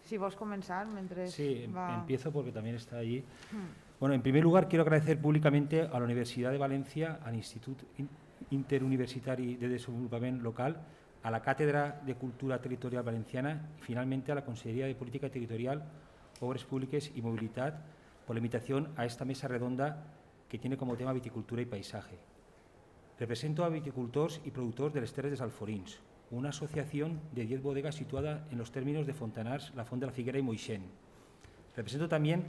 Si vols començar, mentre Sí, va... empiezo porque también está allí. Bueno, en primer lugar, quiero agradecer públicamente a la Universidad de Valencia, al Instituto Interuniversitari de Desenvolupament Local, a la Cátedra de Cultura Territorial Valenciana y finalmente a la Consejería de Política Territorial, Obras Públicas y Movilidad por la invitación a esta mesa redonda que tiene como tema viticultura y paisaje. Represento a viticultors y productors de les Terres dels Alforins, una asociación de 10 bodegas situada en los términos de Fontanars, La Font de la Figuera y Moixent. Represento también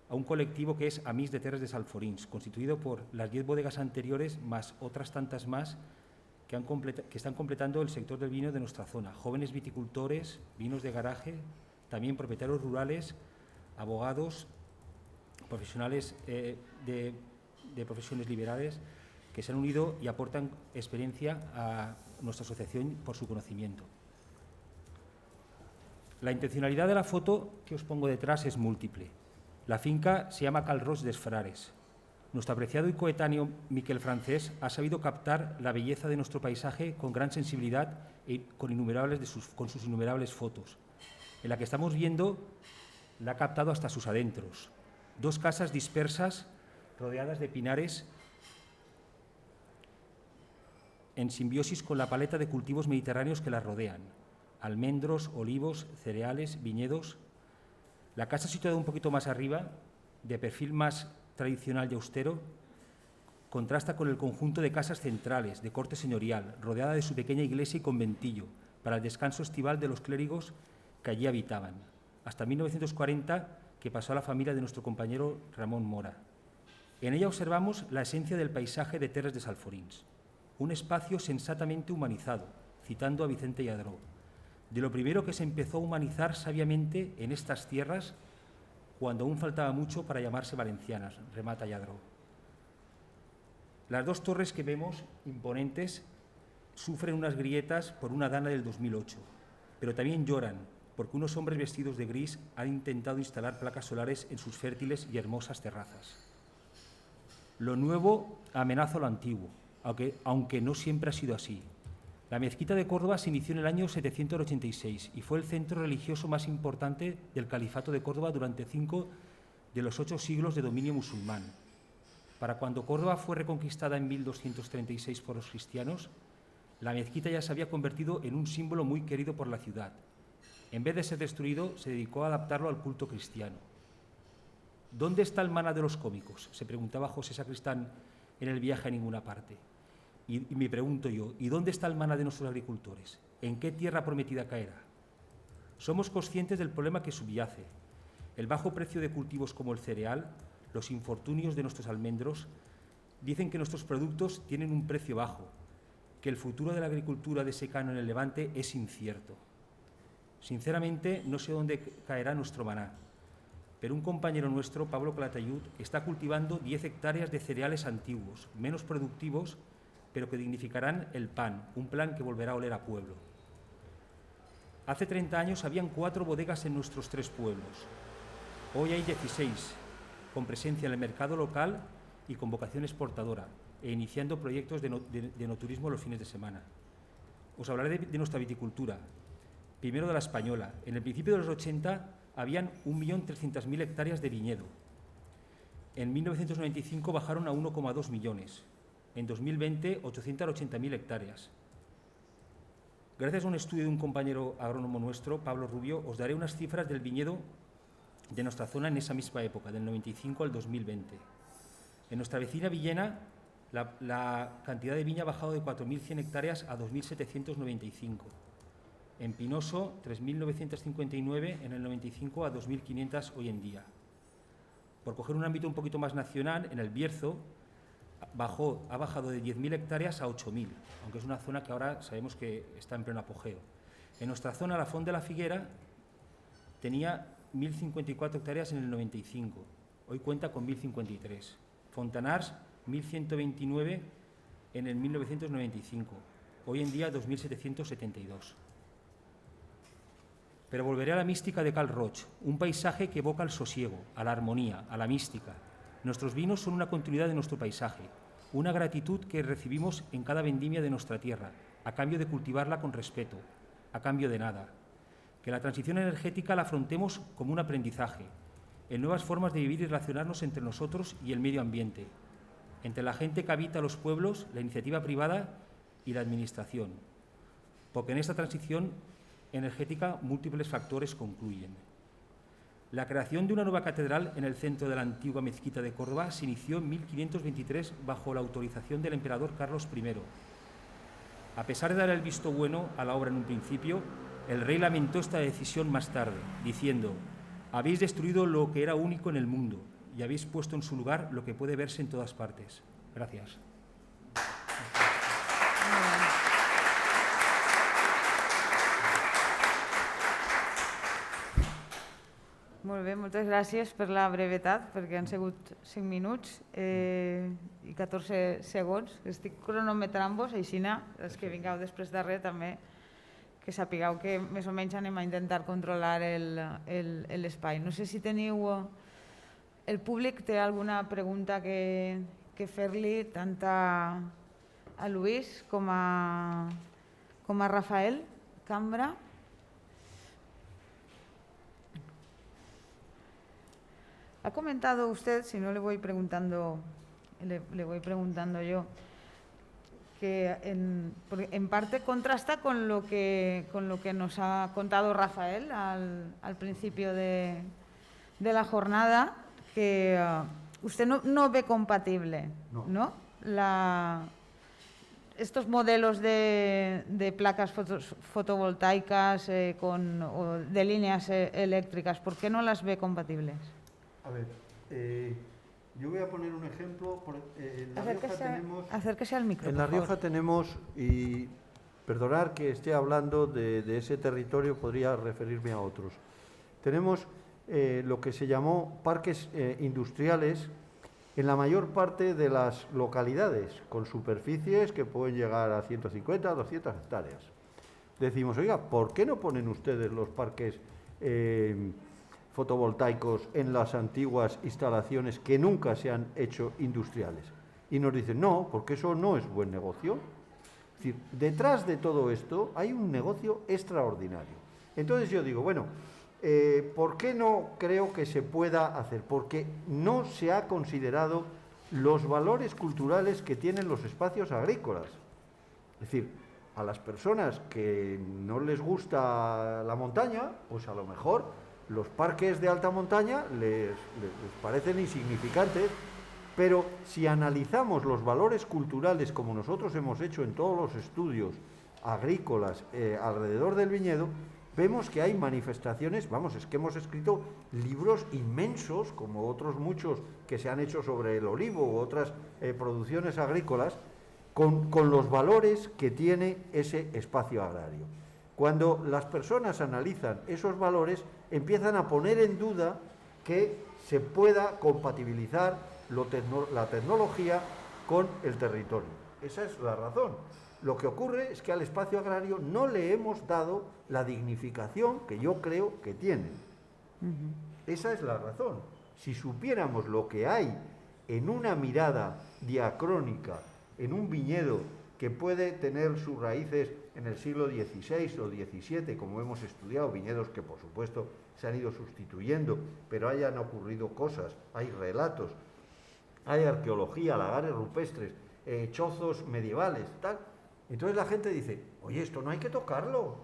a un colectivo que es Amics de Terres dels Alforins, constituido por las 10 bodegas anteriores más otras tantas más que están completando el sector del vino de nuestra zona. Jóvenes viticultores, vinos de garaje, también propietarios rurales, abogados, profesionales de profesiones liberales que se han unido y aportan experiencia a nuestra asociación por su conocimiento. La intencionalidad de la foto que os pongo detrás es múltiple. La finca se llama Cal Ros des Frares. Nuestro apreciado y coetáneo Miquel Francés ha sabido captar la belleza de nuestro paisaje con gran sensibilidad y con sus innumerables fotos. En la que estamos viendo la ha captado hasta sus adentros. 2 casas dispersas, rodeadas de pinares, en simbiosis con la paleta de cultivos mediterráneos que las rodean. Almendros, olivos, cereales, viñedos. La casa situada un poquito más arriba, de perfil más tradicional y austero, contrasta con el conjunto de casas centrales, de corte señorial, rodeada de su pequeña iglesia y conventillo, para el descanso estival de los clérigos que allí habitaban, hasta 1940, que pasó a la familia de nuestro compañero Ramón Mora. En ella observamos la esencia del paisaje de Terres dels Alforins, un espacio sensatamente humanizado, citando a Vicente Lladró, de lo primero que se empezó a humanizar sabiamente en estas tierras cuando aún faltaba mucho para llamarse valencianas, remata Lladró. Las 2 torres que vemos, imponentes, sufren unas grietas por una dana del 2008, pero también lloran porque unos hombres vestidos de gris han intentado instalar placas solares en sus fértiles y hermosas terrazas. Lo nuevo amenaza lo antiguo, aunque no siempre ha sido así. La mezquita de Córdoba se inició en el año 786 y fue el centro religioso más importante del califato de Córdoba durante 5 de los 8 siglos de dominio musulmán. Para cuando Córdoba fue reconquistada en 1236 por los cristianos, la mezquita ya se había convertido en un símbolo muy querido por la ciudad. En vez de ser destruido, se dedicó a adaptarlo al culto cristiano. ¿Dónde está el maná de los cómicos?, se preguntaba José Sacristán en el viaje a ninguna parte. Y me pregunto yo, ¿y dónde está el maná de nuestros agricultores? ¿En qué tierra prometida caerá? Somos conscientes del problema que subyace. El bajo precio de cultivos como el cereal, los infortunios de nuestros almendros, dicen que nuestros productos tienen un precio bajo, que el futuro de la agricultura de secano en el Levante es incierto. Sinceramente, no sé dónde caerá nuestro maná, pero un compañero nuestro, Pablo Calatayud, está cultivando 10 hectáreas de cereales antiguos, menos productivos, pero que dignificarán el pan, un plan que volverá a oler a pueblo. Hace 30 años habían 4 bodegas en nuestros 3 pueblos. Hoy hay 16, con presencia en el mercado local y con vocación exportadora, e iniciando proyectos de enoturismo los fines de semana. Os hablaré de nuestra viticultura. Primero de la española. En el principio de los 80 habían 1.300.000 hectáreas de viñedo. En 1995 bajaron a 1,2 millones. En 2020, 880.000 hectáreas. Gracias a un estudio de un compañero agrónomo nuestro, Pablo Rubio, os daré unas cifras del viñedo de nuestra zona en esa misma época, del 95 al 2020. En nuestra vecina Villena, la cantidad de viña ha bajado de 4.100 hectáreas a 2.795. En Pinoso, 3.959 en el 95 a 2.500 hoy en día. Por coger un ámbito un poquito más nacional, en el Bierzo ha bajado de 10.000 hectáreas a 8.000, aunque es una zona que ahora sabemos que está en pleno apogeo. En nuestra zona, la Font de la Figuera tenía 1.054 hectáreas en el 95, hoy cuenta con 1.053. Fontanars, 1.129 en el 1995, hoy en día 2.772. Pero volveré a la mística de Cal Roig, un paisaje que evoca al sosiego, a la armonía, a la mística. Nuestros vinos son una continuidad de nuestro paisaje, una gratitud que recibimos en cada vendimia de nuestra tierra, a cambio de cultivarla con respeto, a cambio de nada. Que la transición energética la afrontemos como un aprendizaje, en nuevas formas de vivir y relacionarnos entre nosotros y el medio ambiente, entre la gente que habita los pueblos, la iniciativa privada y la administración. Porque en esta transición energética múltiples factores concluyen. La creación de una nueva catedral en el centro de la antigua mezquita de Córdoba se inició en 1523 bajo la autorización del emperador Carlos I. A pesar de dar el visto bueno a la obra en un principio, el rey lamentó esta decisión más tarde, diciendo: «Habéis destruido lo que era único en el mundo y habéis puesto en su lugar lo que puede verse en todas partes». Gracias. Molt bé, moltes gràcies per la brevetat, perquè han sigut 5 minuts i 14 segons. Estic cronometrant-vos, així els que vingueu després darrere també que sapigueu que més o menys anem a intentar controlar l'espai. No sé si teniu... El públic té alguna pregunta que fer-li tant a Luis com a Rafael Cambra. Ha comentado usted, si no le voy preguntando yo, que en parte contrasta con lo que nos ha contado Rafael al principio de la jornada, que usted no ve compatible, ¿no? Estos modelos de placas fotovoltaicas o de líneas eléctricas, ¿por qué no las ve compatibles? A ver, yo voy a poner un ejemplo. Acérquese al micro. En La Rioja tenemos, y perdonar que esté hablando de ese territorio, podría referirme a otros. Tenemos lo que se llamó parques industriales en la mayor parte de las localidades, con superficies que pueden llegar a 150, 200 hectáreas. Decimos, oiga, ¿por qué no ponen ustedes los parques fotovoltaicos en las antiguas instalaciones que nunca se han hecho industriales? Y nos dicen, no, porque eso no es buen negocio. Es decir, detrás de todo esto hay un negocio extraordinario. Entonces yo digo, bueno, ¿por qué no creo que se pueda hacer? Porque no se ha considerado los valores culturales que tienen los espacios agrícolas. Es decir, a las personas que no les gusta la montaña, pues a lo mejor los parques de alta montaña les parecen insignificantes, pero si analizamos los valores culturales como nosotros hemos hecho en todos los estudios agrícolas alrededor del viñedo, vemos que hay manifestaciones, vamos, es que hemos escrito libros inmensos, como otros muchos que se han hecho sobre el olivo u otras producciones agrícolas, con los valores que tiene ese espacio agrario. Cuando las personas analizan esos valores, empiezan a poner en duda que se pueda compatibilizar la tecnología con el territorio. Esa es la razón. Lo que ocurre es que al espacio agrario no le hemos dado la dignificación que yo creo que tiene. Esa es la razón. Si supiéramos lo que hay en una mirada diacrónica, en un viñedo que puede tener sus raíces en el siglo XVI o XVII, como hemos estudiado, viñedos que por supuesto se han ido sustituyendo, pero hayan ocurrido cosas, hay relatos, hay arqueología, lagares rupestres, chozos medievales, tal. Entonces la gente dice, oye, esto no hay que tocarlo.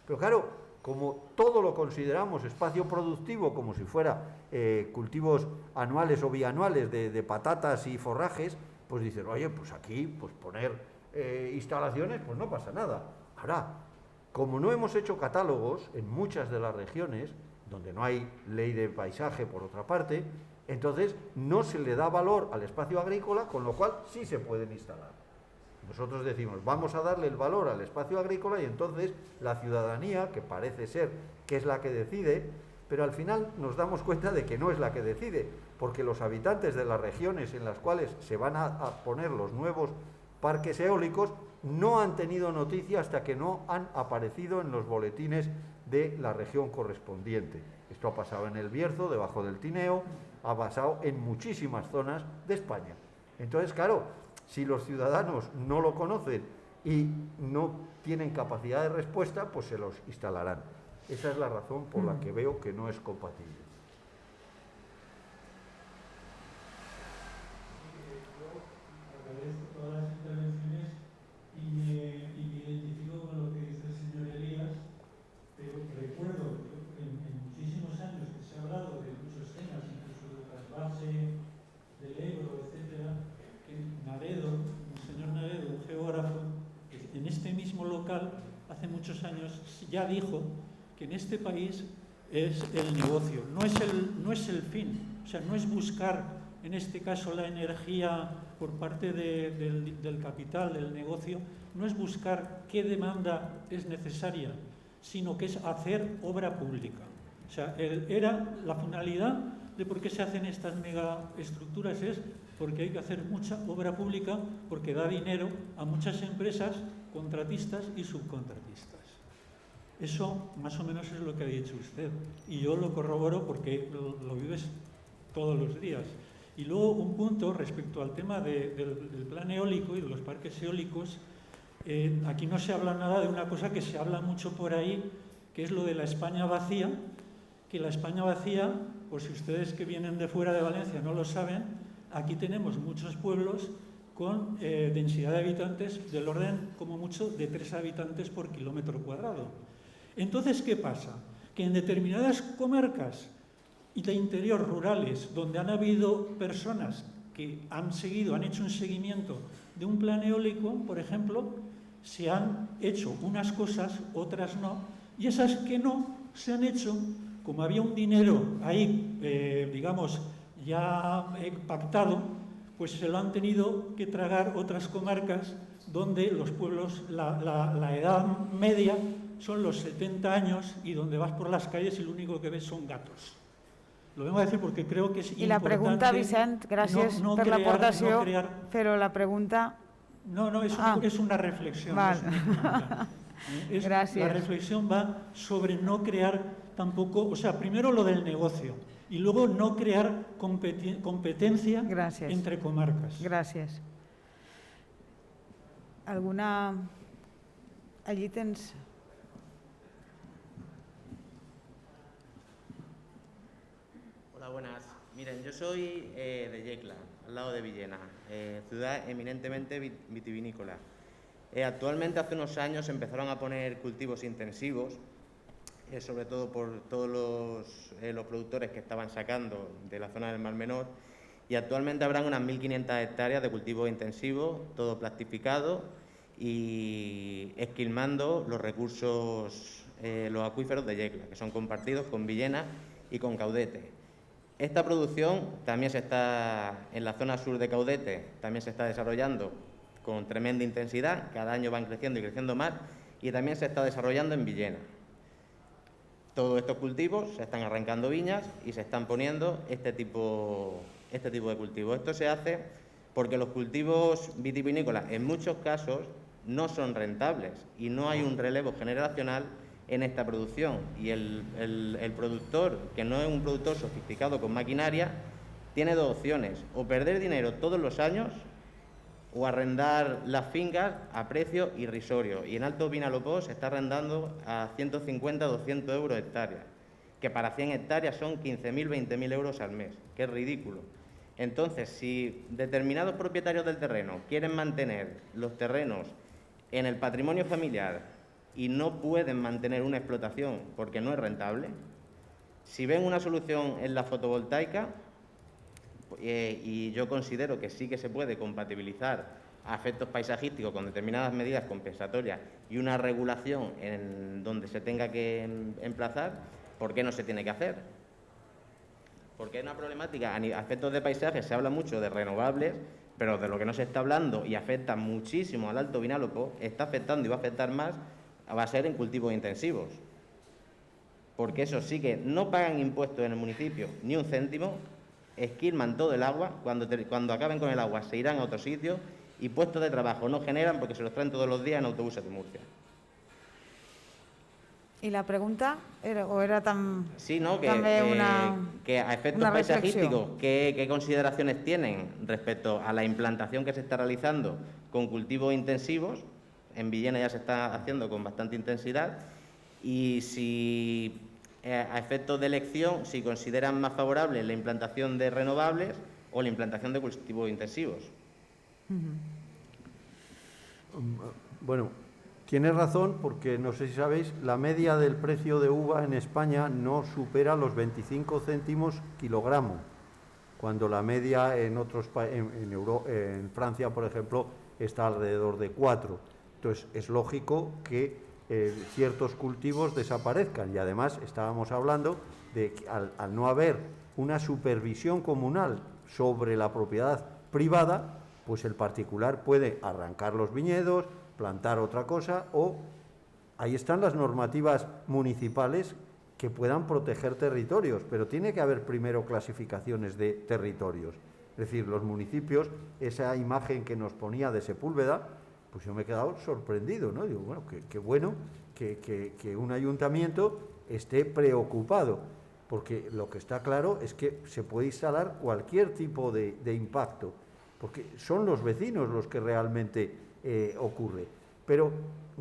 Pero claro, como todo lo consideramos espacio productivo, como si fuera cultivos anuales o bianuales de patatas y forrajes, pues dicen, oye, pues aquí pues poner instalaciones, pues no pasa nada. Ahora, como no hemos hecho catálogos en muchas de las regiones, donde no hay ley de paisaje por otra parte, entonces no se le da valor al espacio agrícola, con lo cual sí se pueden instalar. Nosotros decimos, vamos a darle el valor al espacio agrícola y entonces la ciudadanía, que parece ser que es la que decide, pero al final nos damos cuenta de que no es la que decide, porque los habitantes de las regiones en las cuales se van a poner los nuevos parques eólicos no han tenido noticia hasta que no han aparecido en los boletines de la región correspondiente. Esto ha pasado en el Bierzo, debajo del Tineo, ha pasado en muchísimas zonas de España. Entonces, claro, si los ciudadanos no lo conocen y no tienen capacidad de respuesta, pues se los instalarán. Esa es la razón por la que veo que no es compatible. Agradezco todas las intervenciones y me identifico con lo que dice el señor Elías, pero recuerdo en muchísimos años que se ha hablado de muchos temas, incluso del trasvase, del Ebro, etcétera, que Navedo, el señor Navedo, un geógrafo, en este mismo local, hace muchos años, ya dijo que en este país es el negocio, no es el fin, o sea, no es buscar, en este caso, la energía por parte del capital, del negocio, no es buscar qué demanda es necesaria, sino que es hacer obra pública. O sea, era la finalidad de por qué se hacen estas megaestructuras es porque hay que hacer mucha obra pública, porque da dinero a muchas empresas, contratistas y subcontratistas. Eso más o menos es lo que ha dicho usted. Y yo lo corroboro porque lo vives todos los días. Y luego un punto respecto al tema del plan eólico y de los parques eólicos. Aquí no se habla nada de una cosa que se habla mucho por ahí, que es lo de la España vacía, que la España vacía, por si ustedes que vienen de fuera de Valencia no lo saben, aquí tenemos muchos pueblos con densidad de habitantes del orden, como mucho, de 3 habitantes por kilómetro cuadrado. Entonces, ¿qué pasa? Que en determinadas comarcas y de interior rurales, donde han habido personas que han hecho un seguimiento de un plan eólico, por ejemplo, se han hecho unas cosas, otras no, y esas que no se han hecho, como había un dinero ahí, digamos, ya pactado, pues se lo han tenido que tragar otras comarcas donde los pueblos, la edad media son los 70 años y donde vas por las calles y lo único que ves son gatos. Lo vengo a decir porque creo que es importante... I la pregunta, Vicent, gràcies per l'aportació, però la pregunta... No, es una reflexión. Vale. Gracias. La reflexión va sobre no crear tampoco, o sea, primero lo del negocio y luego no crear competencia entre comarcas. Gracias. ¿Alguna...? Allí tens... Hola, buenas. Miren, yo soy de Yecla, al lado de Villena, ciudad eminentemente vitivinícola. Actualmente, hace unos años, empezaron a poner cultivos intensivos, sobre todo por todos los productores que estaban sacando de la zona del Mar Menor, y actualmente habrán unas 1.500 hectáreas de cultivo intensivo, todo plastificado y esquilmando los recursos, los acuíferos de Yecla, que son compartidos con Villena y con Caudete. Esta producción también se está, en la zona sur de Caudete, también se está desarrollando con tremenda intensidad, cada año van creciendo y creciendo más, y también se está desarrollando en Villena. Todos estos cultivos se están arrancando viñas y se están poniendo este tipo de cultivos. Esto se hace porque los cultivos vitivinícolas en muchos casos no son rentables y no hay un relevo generacional en esta producción, y el productor, que no es un productor sofisticado con maquinaria, tiene dos opciones: o perder dinero todos los años o arrendar las fincas a precio irrisorio, y en Alto Vinalopó se está arrendando a 150 o 200 euros hectárea, que para 100 hectáreas son 15.000, 20.000 euros al mes, que es ridículo. Entonces, si determinados propietarios del terreno quieren mantener los terrenos en el patrimonio familiar y no pueden mantener una explotación porque no es rentable, si ven una solución en la fotovoltaica, y yo considero que sí que se puede compatibilizar a efectos paisajísticos con determinadas medidas compensatorias y una regulación en donde se tenga que emplazar, ¿por qué no se tiene que hacer? Porque es una problemática. A efectos de paisaje se habla mucho de renovables, pero de lo que no se está hablando y afecta muchísimo al Alto Vinalopó, está afectando y va a afectar más, va a ser en cultivos intensivos. Porque eso sí que no pagan impuestos en el municipio ni un céntimo, esquilman todo el agua, cuando acaben con el agua se irán a otro sitio, y puestos de trabajo no generan porque se los traen todos los días en autobuses de Murcia. ¿Y la pregunta era tan... Sí, ¿no? Que a efectos paisajísticos, ¿qué consideraciones tienen respecto a la implantación que se está realizando con cultivos intensivos? En Villena ya se está haciendo con bastante intensidad, y si a efectos de elección, si consideran más favorable la implantación de renovables o la implantación de cultivos intensivos. Bueno, tienes razón, porque no sé si sabéis, la media del precio de uva en España no supera los 25 céntimos kilogramo, cuando la media en Francia, por ejemplo, está alrededor de 4. Entonces, es lógico que ciertos cultivos desaparezcan, y además estábamos hablando de que al no haber una supervisión comunal sobre la propiedad privada, pues el particular puede arrancar los viñedos, plantar otra cosa, o ahí están las normativas municipales que puedan proteger territorios, pero tiene que haber primero clasificaciones de territorios. Es decir, los municipios, esa imagen que nos ponía de Sepúlveda, pues yo me he quedado sorprendido, ¿no? Digo, bueno, qué bueno que un ayuntamiento esté preocupado, porque lo que está claro es que se puede instalar cualquier tipo de impacto, porque son los vecinos los que realmente ocurre. Pero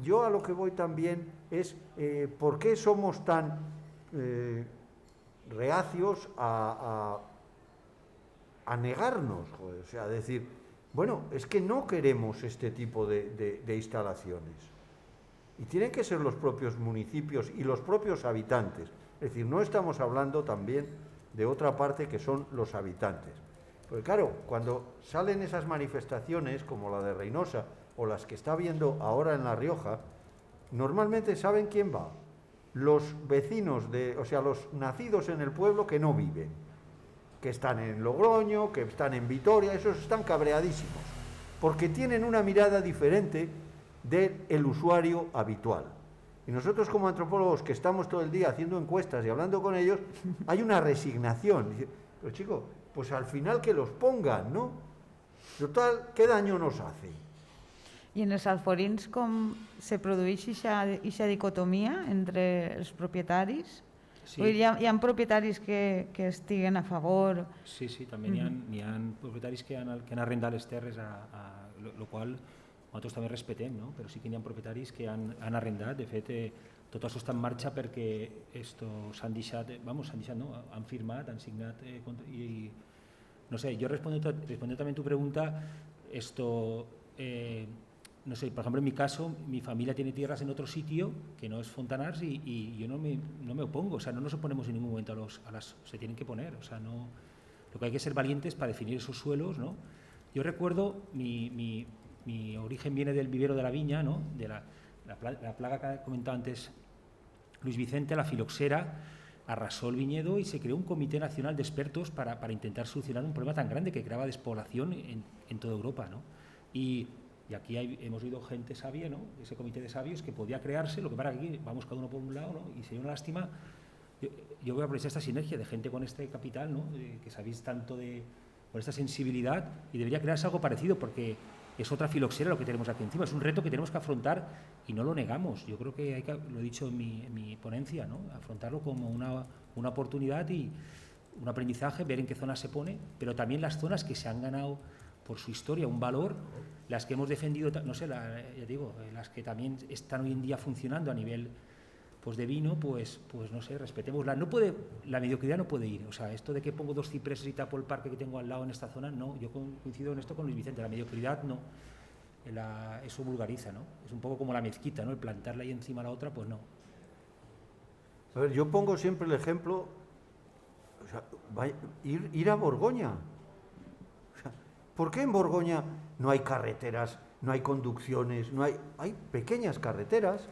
yo a lo que voy también es ¿por qué somos tan reacios a negarnos? Joder, o sea, decir, bueno, es que no queremos este tipo de instalaciones. Y tienen que ser los propios municipios y los propios habitantes. Es decir, no estamos hablando también de otra parte que son los habitantes. Porque claro, cuando salen esas manifestaciones como la de Reynosa o las que está habiendo ahora en La Rioja, normalmente ¿saben quién va? Los vecinos, o sea, los nacidos en el pueblo que no viven, que están en Logroño, que están en Vitoria, esos están cabreadísimos, porque tienen una mirada diferente del usuario habitual. Y nosotros como antropólogos que estamos todo el día haciendo encuestas y hablando con ellos, hay una resignación. Dice, pero chicos, pues al final que los pongan, ¿no? Total, ¿qué daño nos hace? I en els alforins com se produeix aquesta dicotomia entre els propietaris? Sí. Vull dir, hi ha propietaris que estiguen a favor? Sí, sí, també n'hi ha propietaris que han arrendat les terres, lo qual nosaltres també respetem, no? Però sí que n'hi ha propietaris que han arrendat. De fet, tot això està en marxa perquè s'han deixat, no? Han firmat, han signat i no sé, yo respondiendo también tu pregunta, no sé, por ejemplo, en mi caso, mi familia tiene tierras en otro sitio que no es Fontanars y yo no me opongo, o sea, no nos oponemos en ningún momento se tienen que poner, o sea, no, lo que hay que ser valientes para definir esos suelos, ¿no? Yo recuerdo, mi origen viene del vivero de la viña, ¿no? De la plaga que ha comentado antes Luis Vicente, la filoxera, arrasó el viñedo y se creó un comité nacional de expertos para intentar solucionar un problema tan grande que creaba despoblación en toda Europa, ¿no? Y aquí hemos oído gente sabia, ¿no? Ese comité de sabios que podía crearse, lo que para aquí vamos cada uno por un lado, ¿no? Y sería una lástima. Yo voy a aprovechar esta sinergia de gente con este capital, ¿no? Que sabéis tanto con esta sensibilidad, y debería crearse algo parecido porque es otra filoxera lo que tenemos aquí encima, es un reto que tenemos que afrontar y no lo negamos. Yo creo que lo he dicho en mi ponencia, ¿no? Afrontarlo como una oportunidad y un aprendizaje, ver en qué zonas se pone, pero también las zonas que se han ganado por su historia un valor, las que hemos defendido, no sé, ya digo, las que también están hoy en día funcionando a nivel pues de vino, pues no sé, respetémosla. La mediocridad no puede ir, o sea, esto de que pongo 2 cipreses y tapo el parque que tengo al lado en esta zona, no, yo coincido en esto con Luis Vicente, la mediocridad no, eso vulgariza, ¿no? Es un poco como la mezquita, ¿no? El plantarla ahí encima a la otra, pues no. A ver, yo pongo siempre el ejemplo, o sea, ir a Borgoña. O sea, ¿por qué en Borgoña no hay carreteras, no hay conducciones, hay pequeñas carreteras,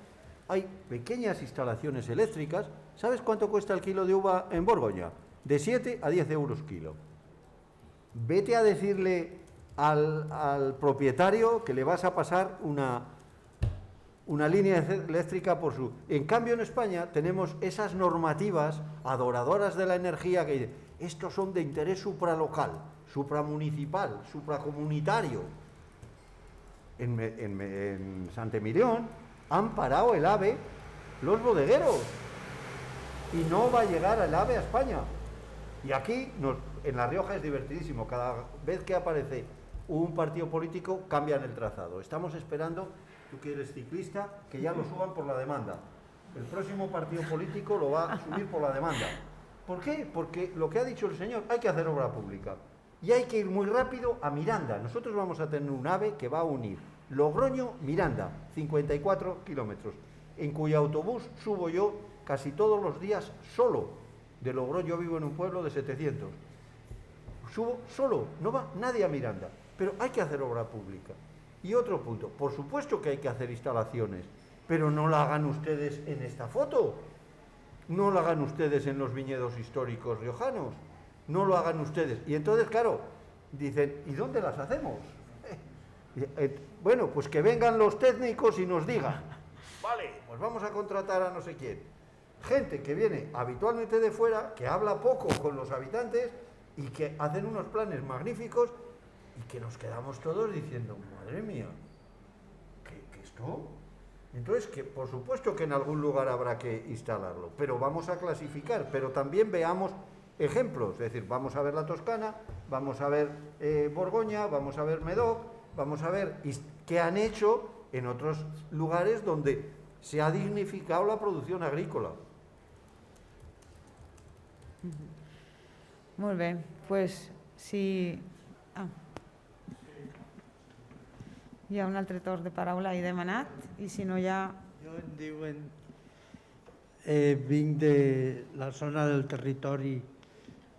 hay pequeñas instalaciones eléctricas? ¿Sabes cuánto cuesta el kilo de uva en Borgoña? De 7 a 10 euros kilo. Vete a decirle al propietario que le vas a pasar una línea eléctrica por su... En cambio, en España tenemos esas normativas adoradoras de la energía que dicen, estos son de interés supralocal, supramunicipal, supracomunitario. En Sant'Emilion han parado el AVE los bodegueros y no va a llegar el AVE a España. Y aquí, en La Rioja es divertidísimo, cada vez que aparece un partido político cambian el trazado. Estamos esperando, tú que eres ciclista, que ya lo suban por la demanda. El próximo partido político lo va a subir por la demanda. ¿Por qué? Porque lo que ha dicho el señor, hay que hacer obra pública y hay que ir muy rápido a Miranda. Nosotros vamos a tener un AVE que va a unir Logroño-Miranda, 54 kilómetros, en cuyo autobús subo yo casi todos los días solo. De Logroño, yo vivo en un pueblo de 700. Subo solo, no va nadie a Miranda, pero hay que hacer obra pública. Y otro punto, por supuesto que hay que hacer instalaciones, pero no la hagan ustedes en esta foto, no la hagan ustedes en los viñedos históricos riojanos, no lo hagan ustedes. Y entonces, claro, dicen, ¿y dónde las hacemos? Bueno, pues que vengan los técnicos y nos digan, vale, pues vamos a contratar a no sé quién. Gente que viene habitualmente de fuera, que habla poco con los habitantes y que hacen unos planes magníficos y que nos quedamos todos diciendo, madre mía, ¿qué esto? Entonces, que por supuesto que en algún lugar habrá que instalarlo, pero vamos a clasificar, pero también veamos ejemplos, es decir, vamos a ver la Toscana, vamos a ver Borgoña, vamos a ver Médoc, vamos a ver qué han hecho en otros lugares donde se ha dignificado la producción agrícola. Molt bé, pues si... Hi ha un altre torn de paraula i demanat, i si no ja... Jo em diuen... vinc de la zona del territori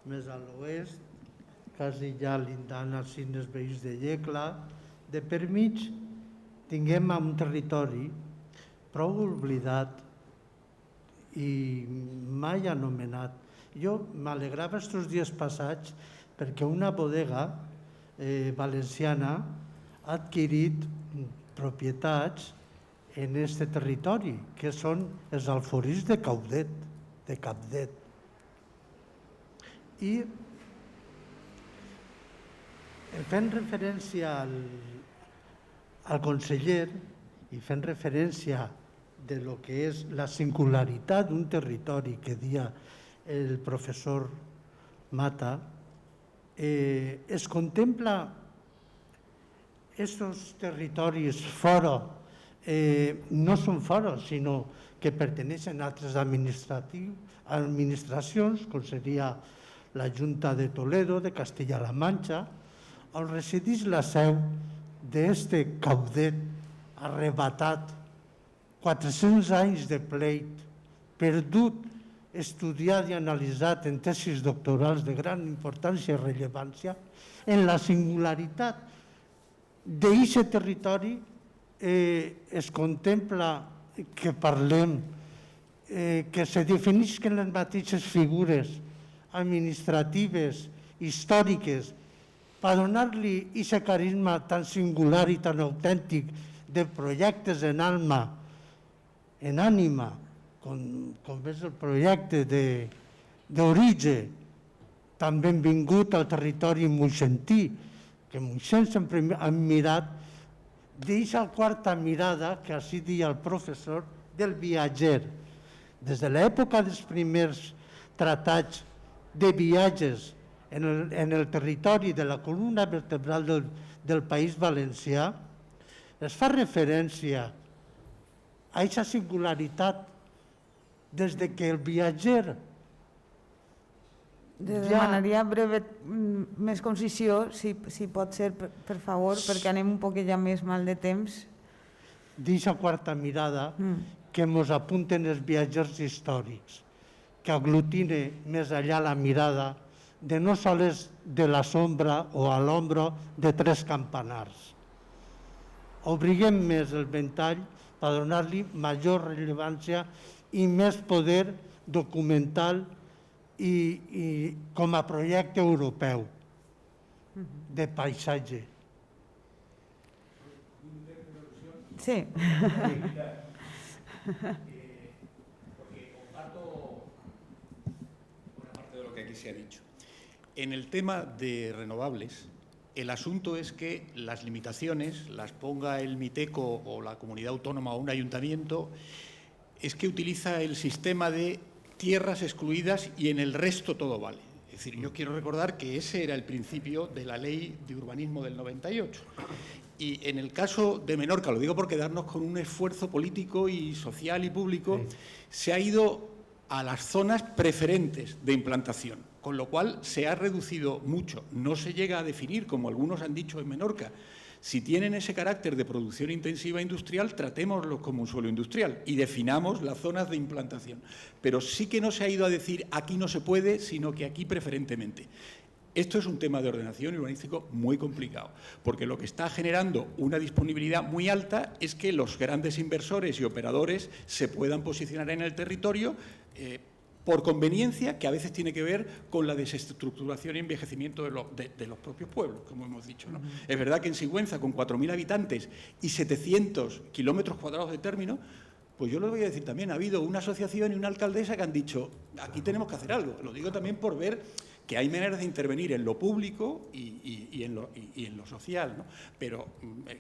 més a l'oest, quasi ja lindant als cines veïns de Llecla. De per mig tinguem un territori prou oblidat i mai anomenat. Jo m'alegrava aquests dies passats perquè una bodega valenciana ha adquirit propietats en aquest territori, que són els alforins de Capdet. I fent referència al conseller i fent referència de lo que és la singularitat d'un territori que deia el professor Mata, es contempla estos territoris fora, no són fora, sinó que perteneixen a altres administracions, com seria la Junta de Toledo, de Castilla-La Manxa, on resideix la seu d'este Capdet arrebatat, 400 anys de pleit, perdut, estudiat i analitzat en tesis doctorals de gran importància i rellevància, en la singularitat d'aquest territori es contempla que parlem, que se definisquen les mateixes figures administratives, històriques, per donar-li aquest carisma tan singular i tan autèntic de projectes en ànima, com és el projecte d'Origen, tan benvingut al territori moixentí, que Moixent sempre hem mirat, d'aquesta quarta mirada, que així deia el professor, del viatger. Des de l'època dels primers tractats de viatges en el territori de la columna vertebral del País Valencià, es fa referència a aquesta singularitat des que el viatger... Demanaria breve més concisió, si pot ser, per favor, perquè anem un poc ja més mal de temps. D'aquesta quarta mirada que ens apunten els viatgers històrics, que aglutine més enllà la mirada de no sols de la sombra o a l'ombra de 3 campanars. Obriguem més el ventall per donar-li major rellevància i més poder documental i com a projecte europeu de paisatge. Sí. Porque comparto una parte de lo que aquí se ha dicho. En el tema de renovables, el asunto es que las limitaciones las ponga el Miteco o la comunidad autónoma o un ayuntamiento, es que utiliza el sistema de tierras excluidas y en el resto todo vale. Es decir, yo quiero recordar que ese era el principio de la Ley de Urbanismo del 98. Y en el caso de Menorca, lo digo porque darnos con un esfuerzo político y social y público, se ha ido a las zonas preferentes de implantación, con lo cual se ha reducido mucho. No se llega a definir, como algunos han dicho en Menorca, si tienen ese carácter de producción intensiva industrial, tratémoslos como un suelo industrial y definamos las zonas de implantación. Pero sí que no se ha ido a decir aquí no se puede, sino que aquí preferentemente. Esto es un tema de ordenación urbanístico muy complicado, porque lo que está generando una disponibilidad muy alta es que los grandes inversores y operadores se puedan posicionar en el territorio por conveniencia, que a veces tiene que ver con la desestructuración y envejecimiento de los propios pueblos, como hemos dicho, ¿no? Es verdad que en Sigüenza, con 4.000 habitantes y 700 kilómetros cuadrados de término, pues yo lo voy a decir también, ha habido una asociación y una alcaldesa que han dicho, aquí tenemos que hacer algo. Lo digo también por ver que hay maneras de intervenir en lo público y en lo social, ¿no? Pero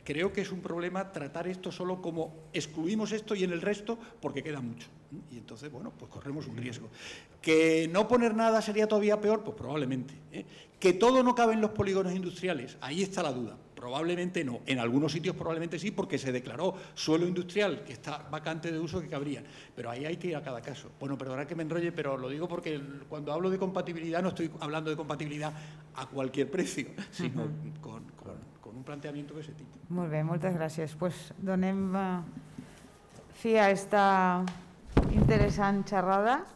creo que es un problema tratar esto solo como excluimos esto y en el resto porque queda mucho, ¿no? Y entonces, bueno, pues corremos un riesgo. ¿Que no poner nada sería todavía peor? Pues probablemente, ¿eh? ¿Que todo no cabe en los polígonos industriales? Ahí está la duda. Probablemente no. En algunos sitios probablemente sí, porque se declaró suelo industrial que está vacante de uso que cabrían. Pero ahí hay que ir a cada caso. Bueno, perdonad que me enrolle, pero lo digo porque cuando hablo de compatibilidad no estoy hablando de compatibilidad a cualquier precio, sino con un planteamiento de ese tipo. Molt bé, moltes gràcies. Pues donem fi a esta interessant xerrada.